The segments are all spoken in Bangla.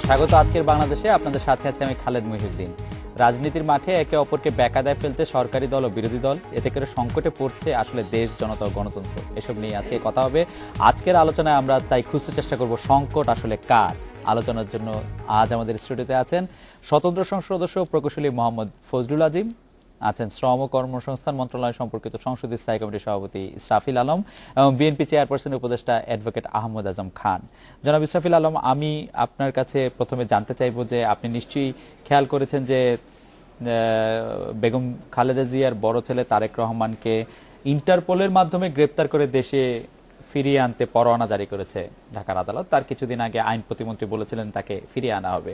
স্বাগত আজকের বাংলাদেশে। আপনাদের সাথে আছে আমি খালেদ মহিউদ্দিন। রাজনীতির মাঠে একে অপরকে বেকায়দায় ফেলতে সরকারি দল ও বিরোধী দল, এতে করে সংকটে পড়ছে আসলে দেশ, জনতা ও গণতন্ত্র। এসব নিয়ে আজকে কথা হবে। আজকের আলোচনায় আমরা তাই খুঁজতে চেষ্টা করব সংকট আসলে কার। আলোচনার জন্য আজ আমাদের স্টুডিওতে আছেন স্বতন্ত্র সংসদ সদস্য প্রকৌশলী মোহাম্মদ ফজলুল আজিম, আছেন শ্রম ও কর্মসংস্থান মন্ত্রণালয় সম্পর্কিত সংসদীয় স্থায়ী কমিটির সভাপতি ইসরাফিল আলম এবং বিএনপি চেয়ারপারসনের উপদেষ্টা অ্যাডভোকেট আহমদ আজম খান। জনাব ইসরাফিল আলম, আমি আপনার কাছে প্রথমে জানতে চাইব যে আপনি নিশ্চয়ই খেয়াল করেছেন যে বেগম খালেদা জিয়ার বড় ছেলে তারেক রহমানকে ইন্টারপোলের মাধ্যমে গ্রেপ্তার করে দেশে ফিরিয়ে আনতে পরোয়ানা জারি করেছে ঢাকার আদালত। তার কিছুদিন আগে আইন প্রতিমন্ত্রী বলেছিলেন তাকে ফিরিয়ে আনা হবে।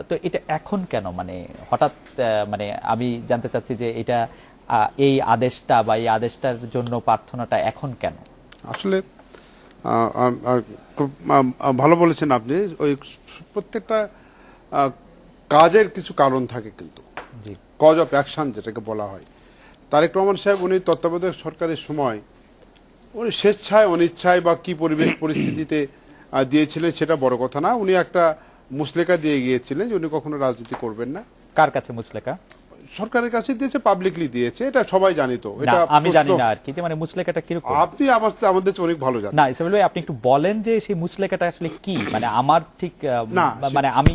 তো এটা এখন কেন, মানে হঠাৎ, মানে আমি জানতে চাচ্ছি যে এটা এই আদেশটা বা এই আদেশটার জন্য প্রার্থনাটা এখন কেন? আসলে খুব ভালো বলেছেন আপনি। ওই প্রত্যেকটা কাজের কিছু কারণ থাকে, কিন্তু কজ অফ অ্যাকশন যেটাকে বলা হয়। তারেক রহমান সাহেব উনি তত্ত্বাবধায়ক সরকারের সময় উনি স্বেচ্ছায় অনিচ্ছায় বা কি পরিবেশ পরিস্থিতিতে দিয়েছিলেন সেটা বড় কথা না। উনি একটা মুসলেকা দিয়ে গিয়েছিলেন যে উনি কখনো রাজনীতি করবেন না। কার কাছে মুচলেকা? সরকারের কাছে দিয়েছে, পাবলিকলি দিয়েছে, এটা সবাই জানি। তো এটা আমি জানি না আর কি, মানে মুচলেকাটা কিরকম? আপনি আমাদের অনেক ভালো জানেন। না ইসমাইল ভাই, আপনি একটু বলেন যে সেই মুচলেকাটা আসলে কি, মানে আমার ঠিক না, মানে আমি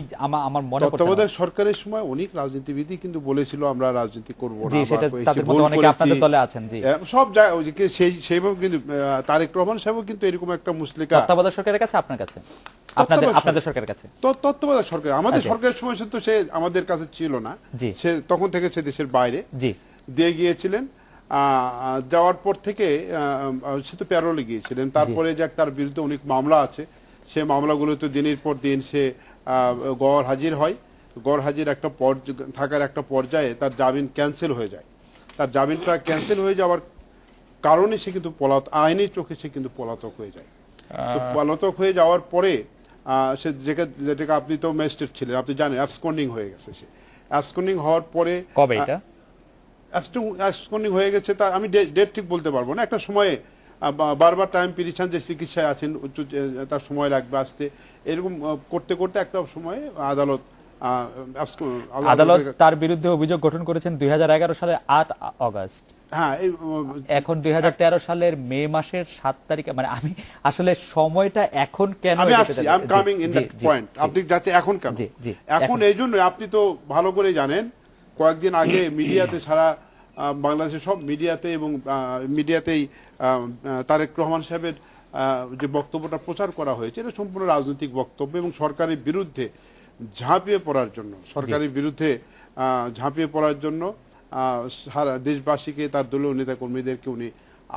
আমার মনে পড়ছে না। তত্ত্বাবধায়ক সরকারের সময় অনেক রাজনীতিবিদই কিন্তু বলেছিল আমরা রাজনীতি করব না। জি, সেটা তাদের মধ্যে অনেকে আপনাদের দলে আছেন। জি, সব জায়গায় সেইভাবে কিন্তু তারেক রহমান সাহেবও কিন্তু এরকম একটা মুসলিকা তত্ত্বাবধায়ক সরকারের কাছে, আপনার কাছে, আপনাদের সরকারের কাছে, তত্ত্বাবধায়ক সরকার আমাদের সরকারের সময় তো সে আমাদের কাছে ছিল না। সে তখন থেকে সে দেশের বাইরে দিয়ে গিয়েছিলেন। যাওয়ার পর থেকে সে তো প্যারোলে গিয়েছিলেন। তারপরে যে তার বিরুদ্ধে অনেক মামলা আছে, সে মামলাগুলো তো দিনের পর দিন সে গড় হাজির হয়। গড় হাজির থাকার একটা পর্যায়ে তার জামিন ক্যান্সেল হয়ে যায়। তার জামিনটা ক্যান্সেল হয়ে যাওয়ার কারণে সে কিন্তু আইনি চোখে সে কিন্তু পলাতক হয়ে যায়। তো পলাতক হয়ে যাওয়ার পরে সে যেটাকে আপনি তো ম্যাজিস্ট্রেট ছিলেন, আপনি জানেন অ্যাবসকন্ডিং হয়ে গেছে। সে অ্যাবসকন্ডিং হওয়ার পরে কবে এটা অ্যাবসকন্ডিং হয়ে গেছে তা আমি ডেট ঠিক বলতে পারবো না। একটা সময়ে বারবার টাইম পিটিশন, যে চিকিৎসায় আছেন তার সময় লাগবে আসতে, এরকম করতে করতে একটা সময়ে আদালত তার বিরুদ্ধে অভিযোগ গঠন করেছেন 2011 সালের 8 আগস্ট। হ্যাঁ, এখন 2013 সালের মে মাসের 7 তারিখে, মানে আমি আসলে সময়টা এখন কেন, আমি কামিং ইন দ্যাট পয়েন্ট। আপনি যাচ্ছে এখন কেন? এখন এই জন্য আপনি তো ভালো করে জানেন, কয়েকদিন আগে মিডিয়াতে, সারা বাংলাদেশের সব মিডিয়াতে এবং মিডিয়াতেই তারেক রহমান সাহেবের যে বক্তব্যটা প্রচার করা হয়েছে, এটা সম্পূর্ণ রাজনৈতিক বক্তব্য এবং সরকারের বিরুদ্ধে ঝাঁপিয়ে পড়ার জন্য, ঝাঁপিয়ে পড়ার জন্য সারা দেশবাসীকে, তার দলীয় নেতাকর্মীদেরকে উনি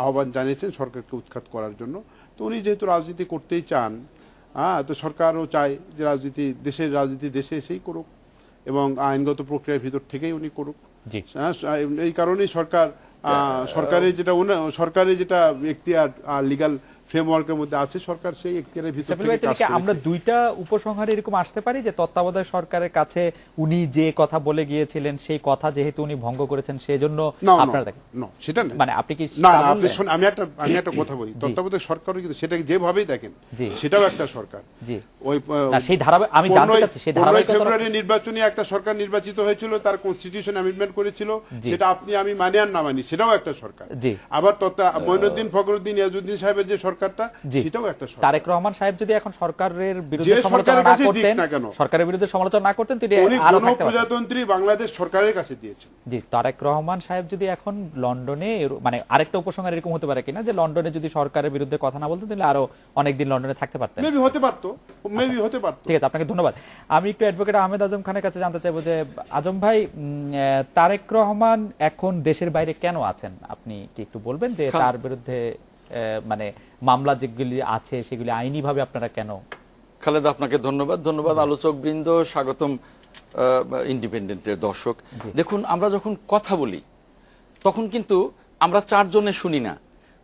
আহ্বান জানিয়েছেন সরকারকে উৎখাত করার জন্য। তো উনি যেহেতু রাজনীতি করতেই চান, তো সরকারও চায় যে দেশের রাজনীতি দেশে এসেই করুক এবং আইনগত প্রক্রিয়ার ভিতর থেকেই উনি করুক। এই কারণেই সরকারের যেটা এখতিয়ার লিগ্যাল ফ্রেমওয়ার্কের মধ্যে আছে, সরকার সেই এখতিয়ারের ভিতর থেকে কাজ করছে। আমরা দুইটা উপসংহারে এরকম আসতে পারি যে তত্ত্বাবধায়ক সরকারের কাছে উনি যে কথা বলে গিয়েছিলেন সেই কথা যেহেতু উনি ভঙ্গ করেছেন, সেজন্য আপনারা দেখেন সেটা না, মানে আপনি কি না, আমি একটা কথা বলি, তত্ত্বাবধায়ক সরকারও কিন্তু সেটাকে যেভাবেই দেখেন সেটাও একটা সরকার। জি, ওই সেই ধারাবাহিক, আমি জানতে চাচ্ছি সেই ধারাবাহিক। ফেব্রুয়ারি নির্বাচনে একটা সরকার নির্বাচিত হয়েছিল, তার কনস্টিটিউশন অ্যামেন্ডমেন্ট করেছিল, সেটা আপনি আমি মানি আর না মানি, সেটাও একটা সরকার। আবার মঈনুদ্দিন ফখরুদ্দিন ইয়াজউদ্দিন সাহেবের যে সরকারটা, সেটাও একটা সরকার। তারেক রহমান সাহেব যদি এখন সরকারের বিরুদ্ধে সমালোচনা না করতেন, তিনি আরো থাকতে পারতেন। প্রজাতন্ত্রী বাংলাদেশ সরকারের কাছে দিয়েছেন। জি, তারেক রহমান সাহেব যদি এখন লন্ডনে, মানে আরেকটা উপসংহার এরকম হতে পারে কিনা যে লন্ডনে যদি সরকারের বিরুদ্ধে কথা না বলতেন, তাহলে আরো অনেকদিন লন্ডনে থাকতে পারতেন? মেবি হতে পারতো। ঠিক আছে, আপনাকে ধন্যবাদ। আমি একটু অ্যাডভোকেট আহমেদ আজম খানের কাছে জানতে চাইবো যে আজম ভাই, তারেক রহমান এখন দেশের বাইরে কেন আছেন? আপনি কি একটু বলবেন যে তার বিরুদ্ধে মানে মামলা যেগুলি আছে সেগুলি আইনিভাবে আপনারা কেন? খালেদ, আপনাকে ধন্যবাদ আলোচক বৃন্দ, স্বাগতম ইন্ডিপেন্ডেন্টের দর্শক। দেখুন, আমরা যখন কথা বলি তখন কিন্তু আমরা চারজনে শুনি না,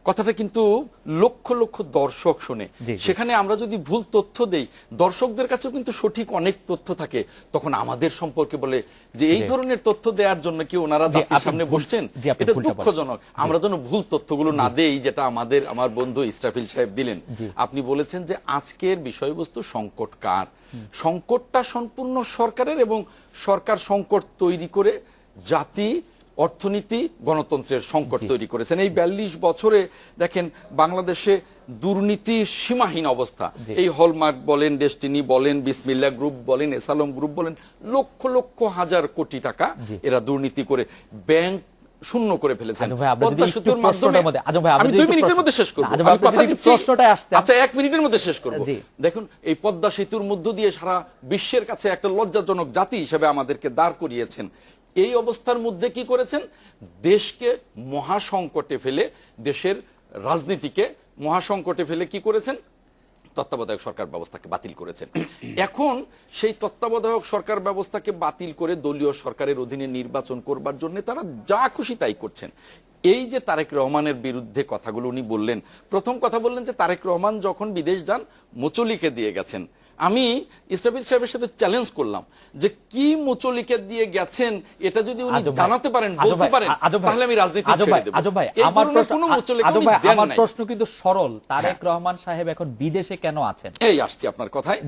কথাটা কিন্তু লক্ষ লক্ষ দর্শক শুনে। সেখানে আমরা যদি ভুল তথ্য দেই, দর্শকদের কাছেও কিন্তু সঠিক অনেক তথ্য থাকে, তখন আমাদের সম্পর্কে বলে যে এই ধরনের তথ্য দেওয়ার জন্য কি ওনারা জাতির সামনে বসছেন। এটা দুঃখজনক। আমরা যেন ভুল তথ্যগুলো না দেই, যেটা আমার বন্ধু ইসরাফিল সাহেব দিলেন। আপনি বলেছেন যে আজকের বিষয়বস্তু সংকট কার? সংকটটা সম্পূর্ণ সরকারের, এবং সরকার সংকট তৈরি করে জাতি, অর্থনীতি, গণতন্ত্রের সংকট তৈরি করেছেন। এই 42 বছরে দেখেন বাংলাদেশে দুর্নীতি সীমাহীন অবস্থা। এই হলমার্ক বলেন, ডেস্টিনি বলেন, বিসমিল্লা গ্রুপ বলেন, এসালম গ্রুপ বলেন, লক্ষ লক্ষ হাজার কোটি টাকা এরা দুর্নীতি করে ব্যাংক শূন্য করে ফেলেছেন। পদ্মা সেতুর মাধ্যমে আমি 2 মিনিটের মধ্যে শেষ করব। আচ্ছা 1 মিনিটের মধ্যে শেষ করব। দেখুন, এই পদ্মা সেতুর মধ্য দিয়ে সারা বিশ্বের কাছে একটা লজ্জাজনক জাতি হিসেবে আমাদেরকে দাঁড় করিয়েছেন। এই অবস্থার মধ্যে কি করেছেন? দেশকে মহাসংকটে ফেলে, দেশের রাজনীতিকে মহাসংকটে ফেলে কি করেছেন? তত্ত্বাবধায়ক সরকার ব্যবস্থাকে বাতিল করেছেন। এখন সেই তত্ত্বাবধায়ক সরকার ব্যবস্থাকে বাতিল করে দলীয় সরকারের অধীনে নির্বাচন করবার জন্য তারা যা খুশি তাই করছেন। এই যে তারেক রহমানের বিরুদ্ধে কথাগুলো উনি বললেন, প্রথম কথা বললেন যে তারেক রহমান যখন বিদেশ যান মুচলিকে দিয়ে গেছেন। আমি ইসরাফিল সাহেবের সাথে চ্যালেঞ্জ করলাম যে কি মুচলিকে দিয়ে গেছেন, এটা যদি উনি জানাতে পারেন, বলতে পারেন, তাহলে আমি রাজনীতি ছেড়ে দেব। আমার প্রশ্ন কিন্তু সরল, তারেক রহমান সাহেব এখন বিদেশে কেন আছেন? এই আসছি আপনার কথায়।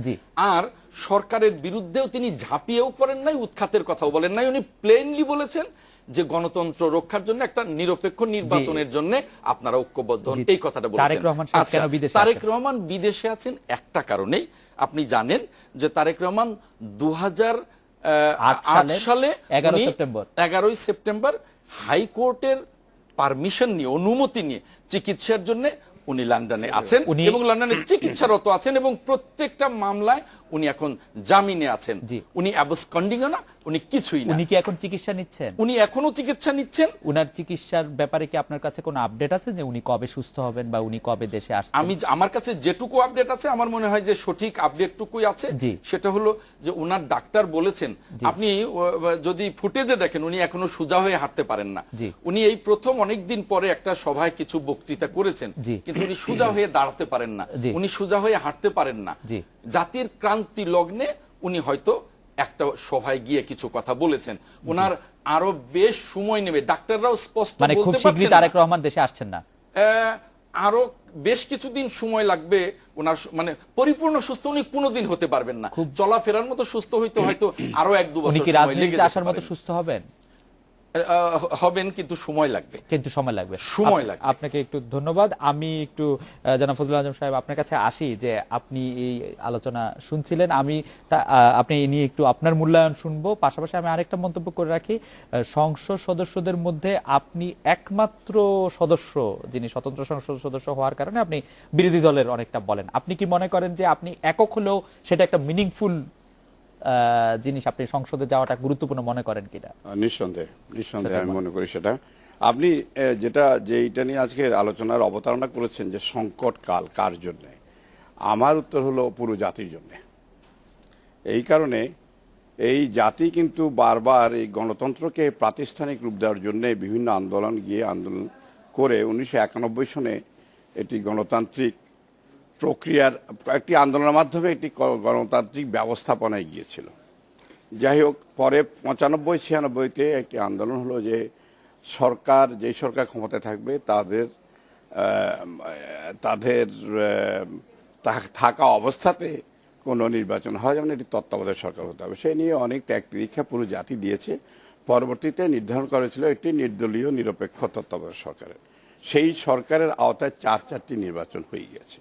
আর সরকারের বিরুদ্ধেও তিনি ঝাঁপিয়েও পড়েন নাই, উৎখাতের কথাও বলেন নাই। উনি প্লেনলি বলেছেন যে গণতন্ত্র রক্ষার জন্য, একটা নিরপেক্ষ নির্বাচনের জন্য আপনারা ঐক্যবদ্ধ হন, এই কথাটা বলেছেন। তারেক রহমান বিদেশে আছেন একটা কারণেই। আপনি জানেন যে তারেক রহমান 2008 সালে 11 সেপ্টেম্বর হাইকোর্টের পারমিশন নিয়ে, অনুমতি নিয়ে চিকিৎসার জন্য উনি লন্ডনে আছেন এবং লন্ডনে চিকিৎসারত আছেন, এবং প্রত্যেকটা মামলায় উনি এখন জামিনে আছেন। উনি অ্যাবসকন্ডিং না, উনি কিছুই না। উনি কি এখন চিকিৎসা নিচ্ছেন? উনি এখনো চিকিৎসা নিচ্ছেন। উনার চিকিৎসার ব্যাপারে কি আপনার কাছে কোনো আপডেট আছে যে উনি কবে সুস্থ হবেন বা উনি কবে দেশে আসছেন? আমার কাছে যেটুকু আপডেট আছে, আমার মনে হয় যে সঠিক আপডেটটুকুই আছে। সেটা হলো যে উনার ডাক্তার বলেছেন, আপনি যদি ফুটেজে দেখেন, উনি এখনো সোজা হয়ে হাঁটতে পারেন না। উনি এই প্রথম অনেকদিন পরে একটা সভায় কিছু বক্তৃতা করেছেন, কিন্তু উনি সোজা হয়ে দাঁড়াতে পারেন না, উনি সোজা হয়ে হাঁটতে পারেন না। জাতির ক্রান্তি লগ্নে উনি হয়তো একটা সভায় গিয়ে কিছু কথা বলেছেন। ওনার আরো বেশ সময় নেবে, ডাক্তাররাও স্পষ্ট বলতে পারছেন। খুব শীঘ্রই তারেক রহমান দেশে আসছেন না, আরো বেশ কিছুদিন সময় লাগবে ওনার, মানে পরিপূর্ণ সুস্থ উনি কোনোদিন হতে পারবেন না। চলাফেরার মতো সুস্থ হইতে হয়তো আরো 1-2 বছর সময় লেগে যেতে আসার মতো সুস্থ হবেন, কিন্তু সময় লাগবে, সময় লাগবে। আপনাকে একটু ধন্যবাদ। আমি একটু জনাব ফজলুল আজম সাহেব আপনার কাছে আসি, যে আপনি এই আলোচনা শুনছিলেন, আপনি এই নিয়ে একটু আপনার মূল্যায়ন শুনবো। পাশাপাশি আমি আরেকটা মন্তব্য করে রাখি, সংসদ সদস্যদের মধ্যে আপনি একমাত্র সদস্য যিনি স্বতন্ত্র সংসদ সদস্য হওয়ার কারণে আপনি বিরোধী দলের অনেকটা বলেন। আপনি কি মনে করেন যে আপনি একক হলেও সেটা একটা মিনিংফুল জিনিস, আপনি সংসদে যাওয়াটা গুরুত্বপূর্ণ মনে করেন কিনা? নিঃসন্দেহে আমি মনে করি সেটা। আপনি যেটা নিয়ে আজকে আলোচনার অবতারণা করেছেন যে সংকট কাল কার জন্য, আমার উত্তর হলো পুরো জাতির জন্য। এই কারণে এই জাতি কিন্তু বারবার এই গণতন্ত্রকে প্রাতিষ্ঠানিক রূপ দেওয়ার জন্য বিভিন্ন আন্দোলন করে 1991 সনে এটি গণতান্ত্রিক প্রক্রিয়ার একটি আন্দোলনের মাধ্যমে একটি গণতান্ত্রিক ব্যবস্থাপনায় গিয়েছিল। যাই হোক, পরে 95-96-তে একটি আন্দোলন হলো যে যেই সরকার ক্ষমতায় থাকবে তাদের থাকা অবস্থাতে কোনো নির্বাচন হয়, যেমন এটি তত্ত্বাবধায়ক সরকার হতে হবে। সেই নিয়ে অনেক ত্যাগ তিতিক্ষা পুরো জাতি দিয়েছে। পরবর্তীতে নির্ধারণ করা হয়েছিল একটি নির্দলীয় নিরপেক্ষ তত্ত্বাবধায়ক সরকারের। সেই সরকারের আওতায় 4টি নির্বাচন হয়ে গেছে।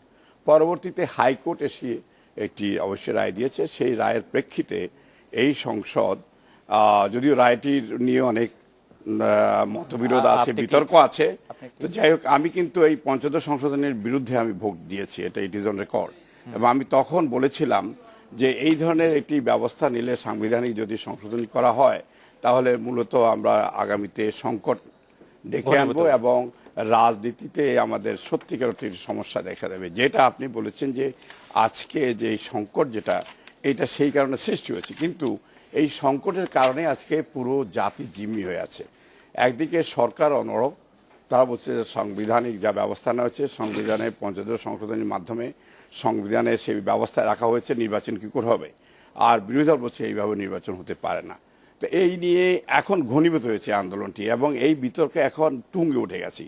পরবর্তীতে হাইকোর্ট এসে একটি অবশ্যই রায় দিয়েছে। সেই রায়ের প্রেক্ষিতে এই সংসদ, যদিও রায়টির নিয়ে অনেক মতবিরোধ আছে, বিতর্ক আছে, তো যাই হোক, আমি কিন্তু এই পঞ্চদশ সংশোধনের বিরুদ্ধে আমি ভোট দিয়েছি, এটা ইট ইজ অন রেকর্ড। এবং আমি তখন বলেছিলাম যে এই ধরনের একটি ব্যবস্থা নিলে, সাংবিধানিক যদি সংশোধন করা হয়, তাহলে মূলত আমরা আগামীতে সংকট ডেকে আনবো এবং রাজনীতিতে আমাদের সত্যিকার সমস্যা দেখা দেবে। যেটা আপনি বলেছেন যে আজকে যে সংকট এটা সেই কারণে সৃষ্টি হয়েছে, কিন্তু এই সংকটের কারণে আজকে পুরো জাতি জিম্মি হয়ে আছে। একদিকে সরকার অনড়ক, তারা বলছে যে সাংবিধানিক যা ব্যবস্থা নেওয়া হচ্ছে, সংবিধানের পঞ্চদশ সংশোধনীর মাধ্যমে সংবিধানে সেই ব্যবস্থা রাখা হয়েছে, নির্বাচন কী করে হবে। আর বিরোধী দল বলছে এইভাবে নির্বাচন হতে পারে না। তো এই নিয়ে এখন ঘনীভূত হয়েছে আন্দোলনটি এবং এই বিতর্কে এখন তুঙ্গে উঠে গেছে।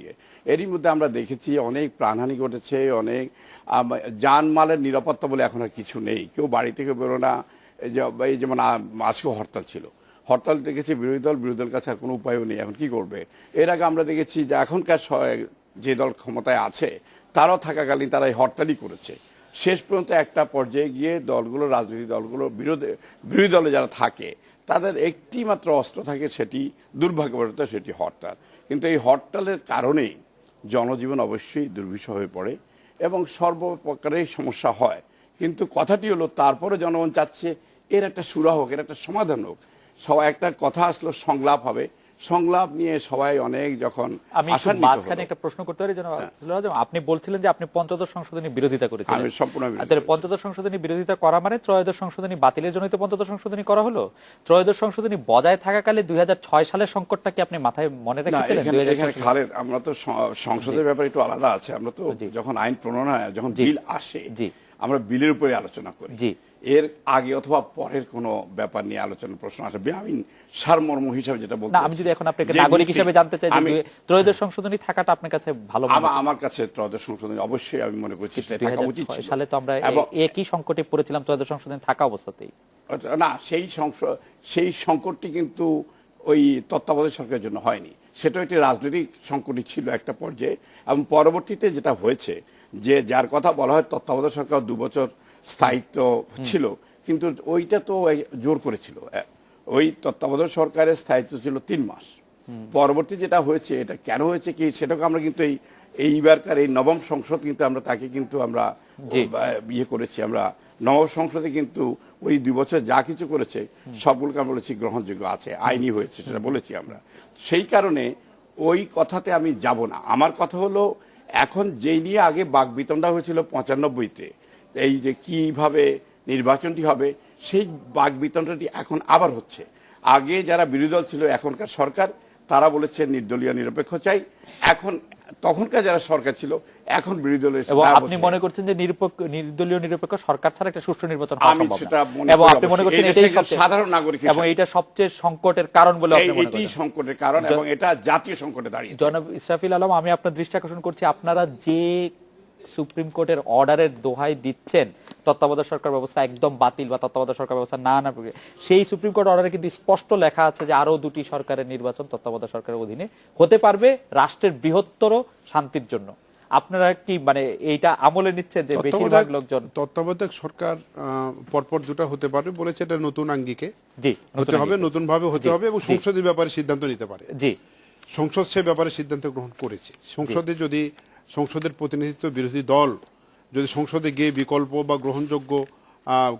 এরই মধ্যে আমরা দেখেছি অনেক প্রাণহানি ঘটেছে, অনেক জানমালের নিরাপত্তা বলে এখন আর কিছু নেই, কেউ বাড়ি থেকে বেরো না। এই যেমন আজকেও হরতাল ছিল, হরতাল দেখেছি বিরোধী দলের কাছে আর কোনো উপায়ও নেই, এখন কি করবে। এর আগে আমরা দেখেছি যে এখনকার যে দল ক্ষমতায় আছে তারাও থাকাকালীন তারা এই হরতালই করেছে। শেষ পর্যন্ত একটা পর্যায়ে গিয়ে দলগুলো, রাজনৈতিক দলগুলো, বিরোধী দলে যারা থাকে তাদের একটি মাত্র অস্ত্র থাকে, সেটি দুর্ভাগ্যবশত সেটি হরতাল। কিন্তু এই হরতালের কারণেই জনজীবন অবশ্যই দুর্বিষহ হয়ে পড়ে এবং সর্বপ্রকারেই সমস্যা হয়। কিন্তু কথাটি হলো তারপরে জনগণ চাচ্ছে এর একটা সুরাহ হোক, এর একটা সমাধান হোক। সবাই একটা কথা আসলো সংলাপ হবে, সংলাপ নিয়ে সবাই অনেক যখন আমি মাঝখানে একটা প্রশ্ন করতে পারি যেন, আপনি বলছিলেন যে আপনি পঞ্চদশ সংশোধনী বিরোধিতা করেছিলেন। আমি সম্পূর্ণ তাহলে পঞ্চদশ সংশোধনী বিরোধিতা করা মানে ত্রয়োদশ সংশোধনী বাতিলের জন্যই তো পঞ্চদশ সংশোধনী করা হলো। ত্রয়োদশ সংশোধনী বজায় থাকাকালে 2006 সালের সংকটটা কি আপনি মাথায় মনে রেখেছিলেন? এখানে খালেদ, আমরা তো সংসদের ব্যাপারে একটু আলাদা আছে। আমরা তো যখন আইন প্রণয়ন হয়, যখন বিল আসে, আমরা বিলের উপরে আলোচনা করি। এর আগে অথবা পরের কোনো ব্যাপার নিয়ে আলোচনার প্রশ্ন আসবে। আমি সারমর্ম হিসাবে যেটা বলতে, আমি যদি এখন আপনাকে নাগরিক হিসেবে জানতে চাই যে ত্রয়োদশ সংশোধনী থাকাটা আপনার কাছে ভালো মনে হয়? আমার কাছে ত্রয়োদশ সংশোধনী অবশ্যই আমি মনে করছি থাকা উচিত ছিল। সালে তো আমরা একই সংকটে পড়েছিলাম ত্রয়োদশ সংশোধনী থাকা অবস্থাতেই। না, সেই সংকটটি কিন্তু ওই তত্ত্বাবধায়ক সরকারের জন্য হয়নি, সেটা একটি রাজনৈতিক সংকটই ছিল একটা পর্যায়ে। এবং পরবর্তীতে যেটা হয়েছে যে যার কথা বলা হয় তত্ত্বাবধায়ক সরকার 2 বছর স্থায়িত্ব ছিল, কিন্তু ওইটা তো জোর করেছিল। ওই তত্ত্বাবধায়ক সরকারের স্থায়িত্ব ছিল 3 মাস। পরবর্তী যেটা হয়েছে, এটা কেন হয়েছে কি সেটাকে আমরা কিন্তু এইবারকার এই নবম সংসদ কিন্তু আমরা তাকে কিন্তু আমরা ইয়ে করেছি। আমরা নবম সংসদে কিন্তু ওই 2 বছর যা কিছু করেছে সবগুলোকে আমরা বলেছি গ্রহণযোগ্য আছে, আইনি হয়েছে, সেটা বলেছি আমরা। সেই কারণে ওই কথাতে আমি যাব না। আমার কথা হলো এখন যেই নিয়ে আগে বাকবিতণ্ডা হয়েছিল 95-তে, এই যে কিভাবে নির্বাচনটি হবে, সেই বাকবিতণ্ডাটি এখন আবার হচ্ছে। আগে যারা বিরোধী দল ছিল, এখনকার সরকার, তারা বলেছে নির্দলীয় নিরপেক্ষ চাই। এখন তখনকার যারা সরকার ছিল, এখন বিরোধী দলের, এবং আপনি মনে করছেন যে নির্দলীয় নিরপেক্ষ সরকার ছাড়া একটা সুষ্ঠু নির্বাচন হওয়া সম্ভব না, এবং আপনি মনে করছেন এটাই সাধারণ নাগরিক এবং এটা সবচেয়ে সংকটের কারণ বলে আপনি মনে করেন? এটাই সংকটের কারণ এবং এটা জাতীয় সংকটে দাঁড়িয়েছে। জনাব ইসরাফিল আলম, আমি আপনার দৃষ্টি আকর্ষণ করছি, আপনারা যে সুপ্রিম কোর্টের অর্ডারের দোহাই দিচ্ছেন তত্ত্বাবধায়ক সরকার ব্যবস্থা একদম বাতিল বা তত্ত্বাবধায়ক সরকার ব্যবস্থা না, সেই সুপ্রিম কোর্ট অর্ডারে কিন্তু স্পষ্ট লেখা আছে যে আরো 2টি সরকারের নির্বাচন তত্ত্বাবধায়ক সরকারের অধীনে হতে পারবে রাষ্ট্রের বৃহত্তর শান্তির জন্য। আপনারা কি মানে এইটা আমলে নিচ্ছেন যে বেশিরভাগ লোকজন? তত্ত্বাবধায়ক সরকার পরপর 2টা হতে পারে বলেছে, এটা নতুন আঙ্গিকে হতে হবে, নতুন ভাবে হতে হবে এবং সংসদের ব্যাপারে সিদ্ধান্ত নিতে পারে। সংসদ সে ব্যাপারে সিদ্ধান্ত গ্রহণ করেছে। সংসদে যদি সংসদের প্রতিনিধিত্ব বিরোধী দল যদি সংসদে গিয়ে বিকল্প বা গ্রহণযোগ্য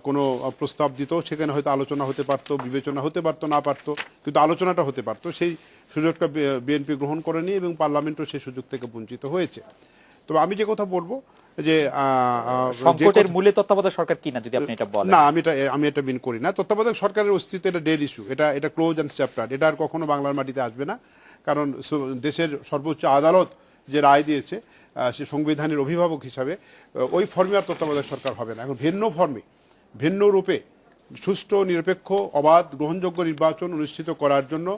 কোনো প্রস্তাব দিত, সেখানে হয়তো আলোচনা হতে পারতো, বিবেচনা হতে পারতো, না পারতো, কিন্তু আলোচনাটা হতে পারতো। সেই সুযোগটা বিএনপি গ্রহণ করেনি এবং পার্লামেন্টও সেই সুযোগ থেকে বঞ্চিত হয়েছে। তবে আমি যে কথা বলবো যে সংকটের মূলে তত্ত্বাবধায়ক সরকার কিনা, যদি আপনি এটা বলেন। না, আমি এটা মিন করি না। তত্ত্বাবধায়ক সরকারের অস্তিত্ব এটা ডেড ইস্যু, এটা ক্লোজ অ্যান্ড চ্যাপ্টার। এটা আর কখনো বাংলার মাটিতে আসবে না, কারণ দেশের সর্বোচ্চ আদালত যে রায় দিয়েছে, সে সংবিধানের অভিভাবক হিসাবে ওই ফর্মে আর তত্ত্বাবধায়ক সরকার হবে না। এখন ভিন্ন ফর্মে, ভিন্ন রূপে সুষ্ঠু, নিরপেক্ষ, অবাধ, গ্রহণযোগ্য নির্বাচন অনুষ্ঠিত করার জন্য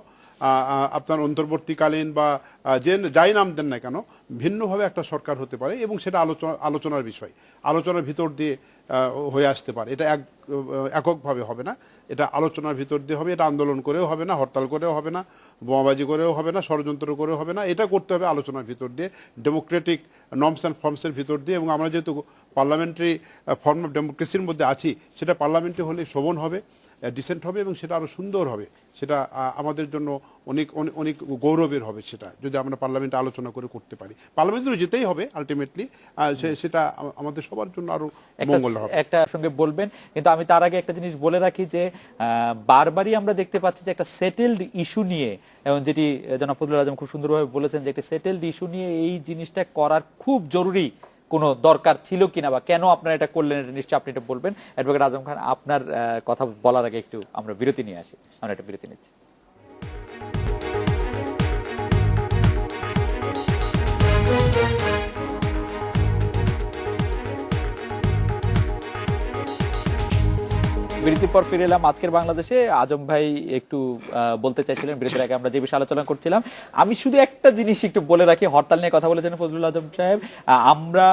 আপনার অন্তর্বর্তীকালীন বা যাই নাম দেন না কেন, ভিন্নভাবে একটা সরকার হতে পারে এবং সেটা আলোচনার বিষয়, আলোচনার ভিতর দিয়ে হয়ে আসতে পারে। এটা এককভাবে হবে না, এটা আলোচনার ভিতর দিয়ে হবে। এটা আন্দোলন করেও হবে না, হরতাল করেও হবে না, বোমাবাজি করেও হবে না, ষড়যন্ত্র করেও হবে না। এটা করতে হবে আলোচনার ভিতর দিয়ে, ডেমোক্রেটিক নর্মস অ্যান্ড ফর্মসের ভিতর দিয়ে। এবং আমরা যেহেতু পার্লামেন্টারি ফর্ম অফ ডেমোক্রেসির মধ্যে আছি, সেটা পার্লামেন্টে হলে শোভন হবে, ডিসেন্ট হবে এবং সেটা আরও সুন্দর হবে। সেটা আমাদের জন্য অনেক অনেক গৌরবের হবে সেটা, যদি আমরা পার্লামেন্টে আলোচনা করে করতে পারি। পার্লামেন্টে যেতেই হবে আলটিমেটলি, সেটা আমাদের সবার জন্য আরো মঙ্গল হবে। একটা সঙ্গে বলবেন, কিন্তু আমি তার আগে একটা জিনিস বলে রাখি যে বারবারই আমরা দেখতে পাচ্ছি যে একটা সেটেলড ইস্যু নিয়ে, এবং যেটি জনাব ফজলুল আজম খুব সুন্দরভাবে বলেছেন যে একটা সেটেলড ইস্যু নিয়ে এই জিনিসটা করার খুব জরুরি কোনো দরকার ছিল কিনা, বা কেন আপনারা এটা করলেন, এটা নিশ্চয়ই আপনি এটা বলবেন। অ্যাডভোকেট আজম খান, আপনার কথা বলার আগে একটু আমরা বিরতি নিয়ে আসি। আমরা একটা বিরতি নিচ্ছি। বিরতির পর ফিরে এলাম আজকের বাংলাদেশে। আজম ভাই একটু বলতে চাইছিলেন, বিরতির আগে আমরা যে বিষয়ে আলোচনা করছিলাম। আমি শুধু একটা জিনিস একটু বলে রাখি, হরতাল নিয়ে কথা বলেছেন ফজলুল আজম সাহেব। আমরা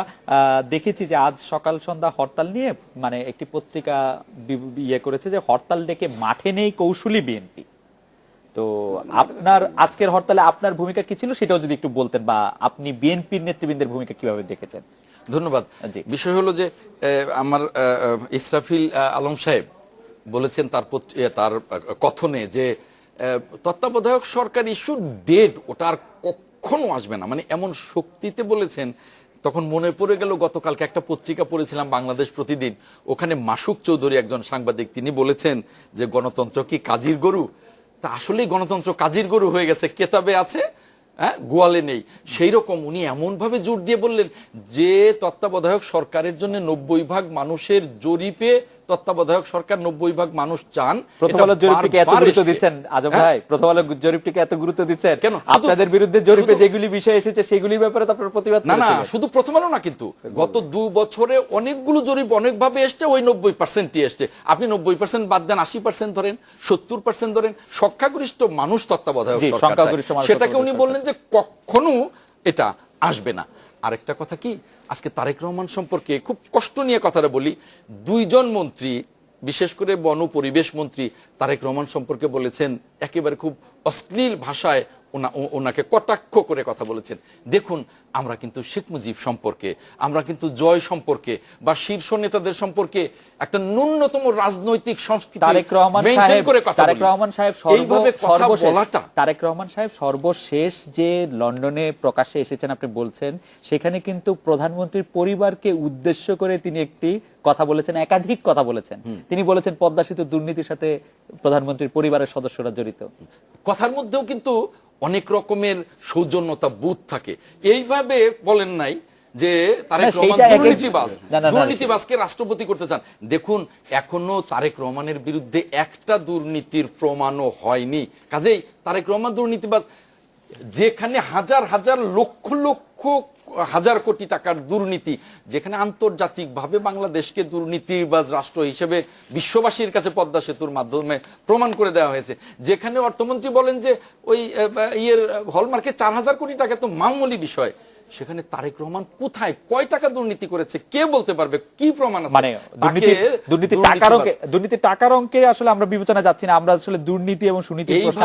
দেখেছি যে আজ সকাল সন্ধ্যা হরতাল নিয়ে মানে একটি পত্রিকা ইয়ে করেছে যে হরতাল ডেকে মাঠে নেই কৌশলী বিএনপি। তো আপনার আজকের হরতালে আপনার ভূমিকা কি ছিল সেটাও যদি একটু বলতেন, বা আপনি বিএনপির নেতৃবৃন্দের ভূমিকা কিভাবে দেখেছেন? ধন্যবাদ। বিষয় হলো যে আমার ইসরাফিল আলম সাহেব বলেছেন তার কথনে যে তত্ত্বাবধায়ক সরকার ইস্যু ডেড, ওটা আর কখনো আসবে না, মানে এমন শক্তিতে বলেছেন। তখন মনে পড়ে গেল গতকালকে একটা পত্রিকা পড়েছিলাম বাংলাদেশ প্রতিদিন, ওখানে মাসুক চৌধুরী একজন সাংবাদিক, তিনি বলেছেন যে গণতন্ত্র কি কাজীর গরু? তা আসলেই গণতন্ত্র কাজীর গরু হয়ে গেছে, কেতাবে আছে গোয়ালে নেই। সেই রকম উনি এমন ভাবে জোর দিয়ে বললেন যে তত্ত্বাবধায়ক সরকারের জন্য 90% মানুষের জরিপে তত্ত্বাবধায়ক সরকার 90% মানুষ চান। প্রথম আলোর জরিপটিকে এত গুরুত্ব দিচ্ছেন আজম ভাই? প্রথম আলোর জরিপটিকে এত গুরুত্ব দিচ্ছেন কেন? আপনাদের বিরুদ্ধে জরিপে যেগুলি বিষয় এসেছে সেগুলির ব্যাপারে তো আপনারা প্রতিবাদ না না, করেছিলেন। শুধু প্রথম আলো না, কিন্তু গত 2 বছরে অনেকগুলো জরিপ অনেকভাবে এসছে, ওই 90%ই এসছে। আপনি 90% বাদ দেন, 80% ধরেন, 70% ধরেন, সংখ্যাগরিষ্ঠ মানুষ তত্ত্বাবধায়ক সরকার চায়। সেটাকে উনি বললেন যে কখনো এটা আসবে না। আরেকটা কথা কি, আজকে তারেক রহমান সম্পর্কে খুব কষ্ট নিয়ে কথাটা বলি, 2 জন মন্ত্রী, বিশেষ করে বন পরিবেশ মন্ত্রী তারেক রহমান সম্পর্কে বলেছেন একেবারে খুব অশ্লীল ভাষায় ওনাকে কটাক্ষ করে কথা বলেছেন। দেখুন, আমরা কিন্তু শেখ মুজিব সম্পর্কে, আমরা কিন্তু জয় সম্পর্কে বা শীর্ষ নেতাদের সম্পর্কে একটা ন্যূনতম রাজনৈতিক সংস্কৃতি তারেক রহমান সাহেব সর্বশেষ যে লন্ডনে প্রকাশ্যে এসেছেন আপনি বলছেন, সেখানে কিন্তু প্রধানমন্ত্রীর পরিবারকে উদ্দেশ্য করে তিনি একটি কথা বলেছেন, একাধিক কথা বলেছেন। তিনি বলেছেন পদ্মা সেতু দুর্নীতির সাথে প্রধানমন্ত্রীর পরিবারের সদস্যরা জড়িত। কথার মধ্যেও কিন্তু অনেক রকমের সৌজন্যতা বোধ থাকে। এইভাবে বলেন নাই যে তারেক রহমান দুর্নীতিবাজকে রাষ্ট্রপতি করতে চান। দেখুন, এখনো তারেক রহমানের বিরুদ্ধে একটা দুর্নীতির প্রমাণও হয়নি। কাজেই তারেক রহমান দুর্নীতিবাজ, যেখানে হাজার হাজার লক্ষ লক্ষ হাজার কোটি টাকার দুর্নীতি, যেখানে আন্তর্জাতিকভাবে বাংলাদেশকে দুর্নীতিবাজ রাষ্ট্র হিসেবে বিশ্ববাসীর কাছে পদ্মা সেতুর মাধ্যমে প্রমাণ করে দেওয়া হয়েছে, যেখানে অর্থমন্ত্রী বলেন যে ওই হলমার্কে 4000 কোটি টাকা তো মামুলি বিষয়, সেখানে তারেক রহমান কোথায় কয় টাকা দুর্নীতি করেছে কে বলতে পারবে? কি প্রমাণ আছে? মানে দুর্নীতি টাকার অঙ্কে আসলে আমরা বিবেচনা যাচ্ছি না, আমরা আসলে দুর্নীতি এবং সুনীতির প্রশ্ন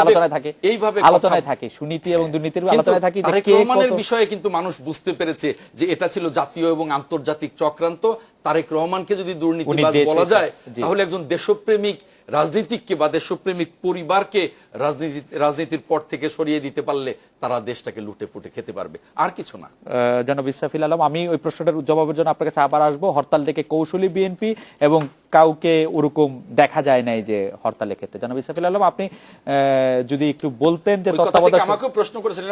আলোচনায় থাকে, সুনীতি এবং দুর্নীতির আলোচনায় থাকি। তারেক রহমানের বিষয়ে কিন্তু মানুষ বুঝতে পেরেছে যে এটা ছিল জাতীয় এবং আন্তর্জাতিক চক্রান্ত। তারেক রহমানকে যদি দুর্নীতিবাজ বলা যায়, তাহলে একজন দেশপ্রেমিক রাজনীতিককে বা দেশপ্রেমিক পরিবারকে রাজনীতির পর থেকে সরিয়ে দিতে পারলে তারা দেশটাকে লুটে পুটে খেতে পারবে, আর কিছু না। জনাব ইসরাফিল আলম, আমি ওই প্রশ্নটার জবাবের জন্য আপনার কাছে আবার আসবো। হরতাল ডেকে কৌশলী বিএনপি এবং কাউকে ওরকম দেখা যায় নাই যে হরতালের ক্ষেত্রে। জনাব ইসরাফিল আলম, আপনি যদি একটু বলতেন যে তত্ত্বাবধায়ক, আমাকেও প্রশ্ন করেছিলেন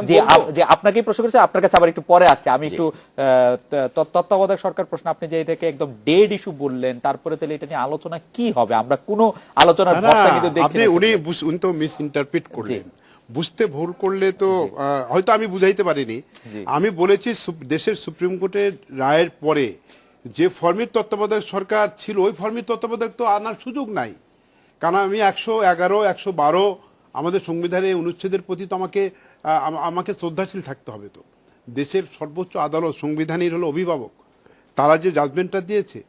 যে আপনাকেই প্রশ্ন করেছে, আপনার কাছে আবার একটু পরে আসছে। আমি একটু তত্ত্বাবধায়ক সরকার প্রশ্ন, আপনি যে এটাকে একদম ডেড ইস্যু বললেন, তারপরে তাহলে এটা নিয়ে আলোচনা কি হবে? আমরা কোনো আলোচনার ভরসা কিন্তু দেখছি না। উনি তো মিস ইন্টারপ্রিট করলেন, বুঝতে ভুল করলে তো হয়তো আমি বুঝাইতে পারিনি। আমি বলেছি দেশের সুপ্রিম কোর্টের রায়ের পরে যে ফর্মের তত্ত্বাবধায়ক সরকার ছিল, ওই ফর্মের তত্ত্বাবধায়ক তো আনার সুযোগ নাই। কারণ আমি 111, 112 আমাদের সংবিধানের অনুচ্ছেদের প্রতি তো আমাকে শ্রদ্ধাশীল থাকতে হবে। তো দেশের সর্বোচ্চ আদালত, সংবিধানের হলো অভিভাবক, তারা যে জাজমেন্টটা দিয়েছে,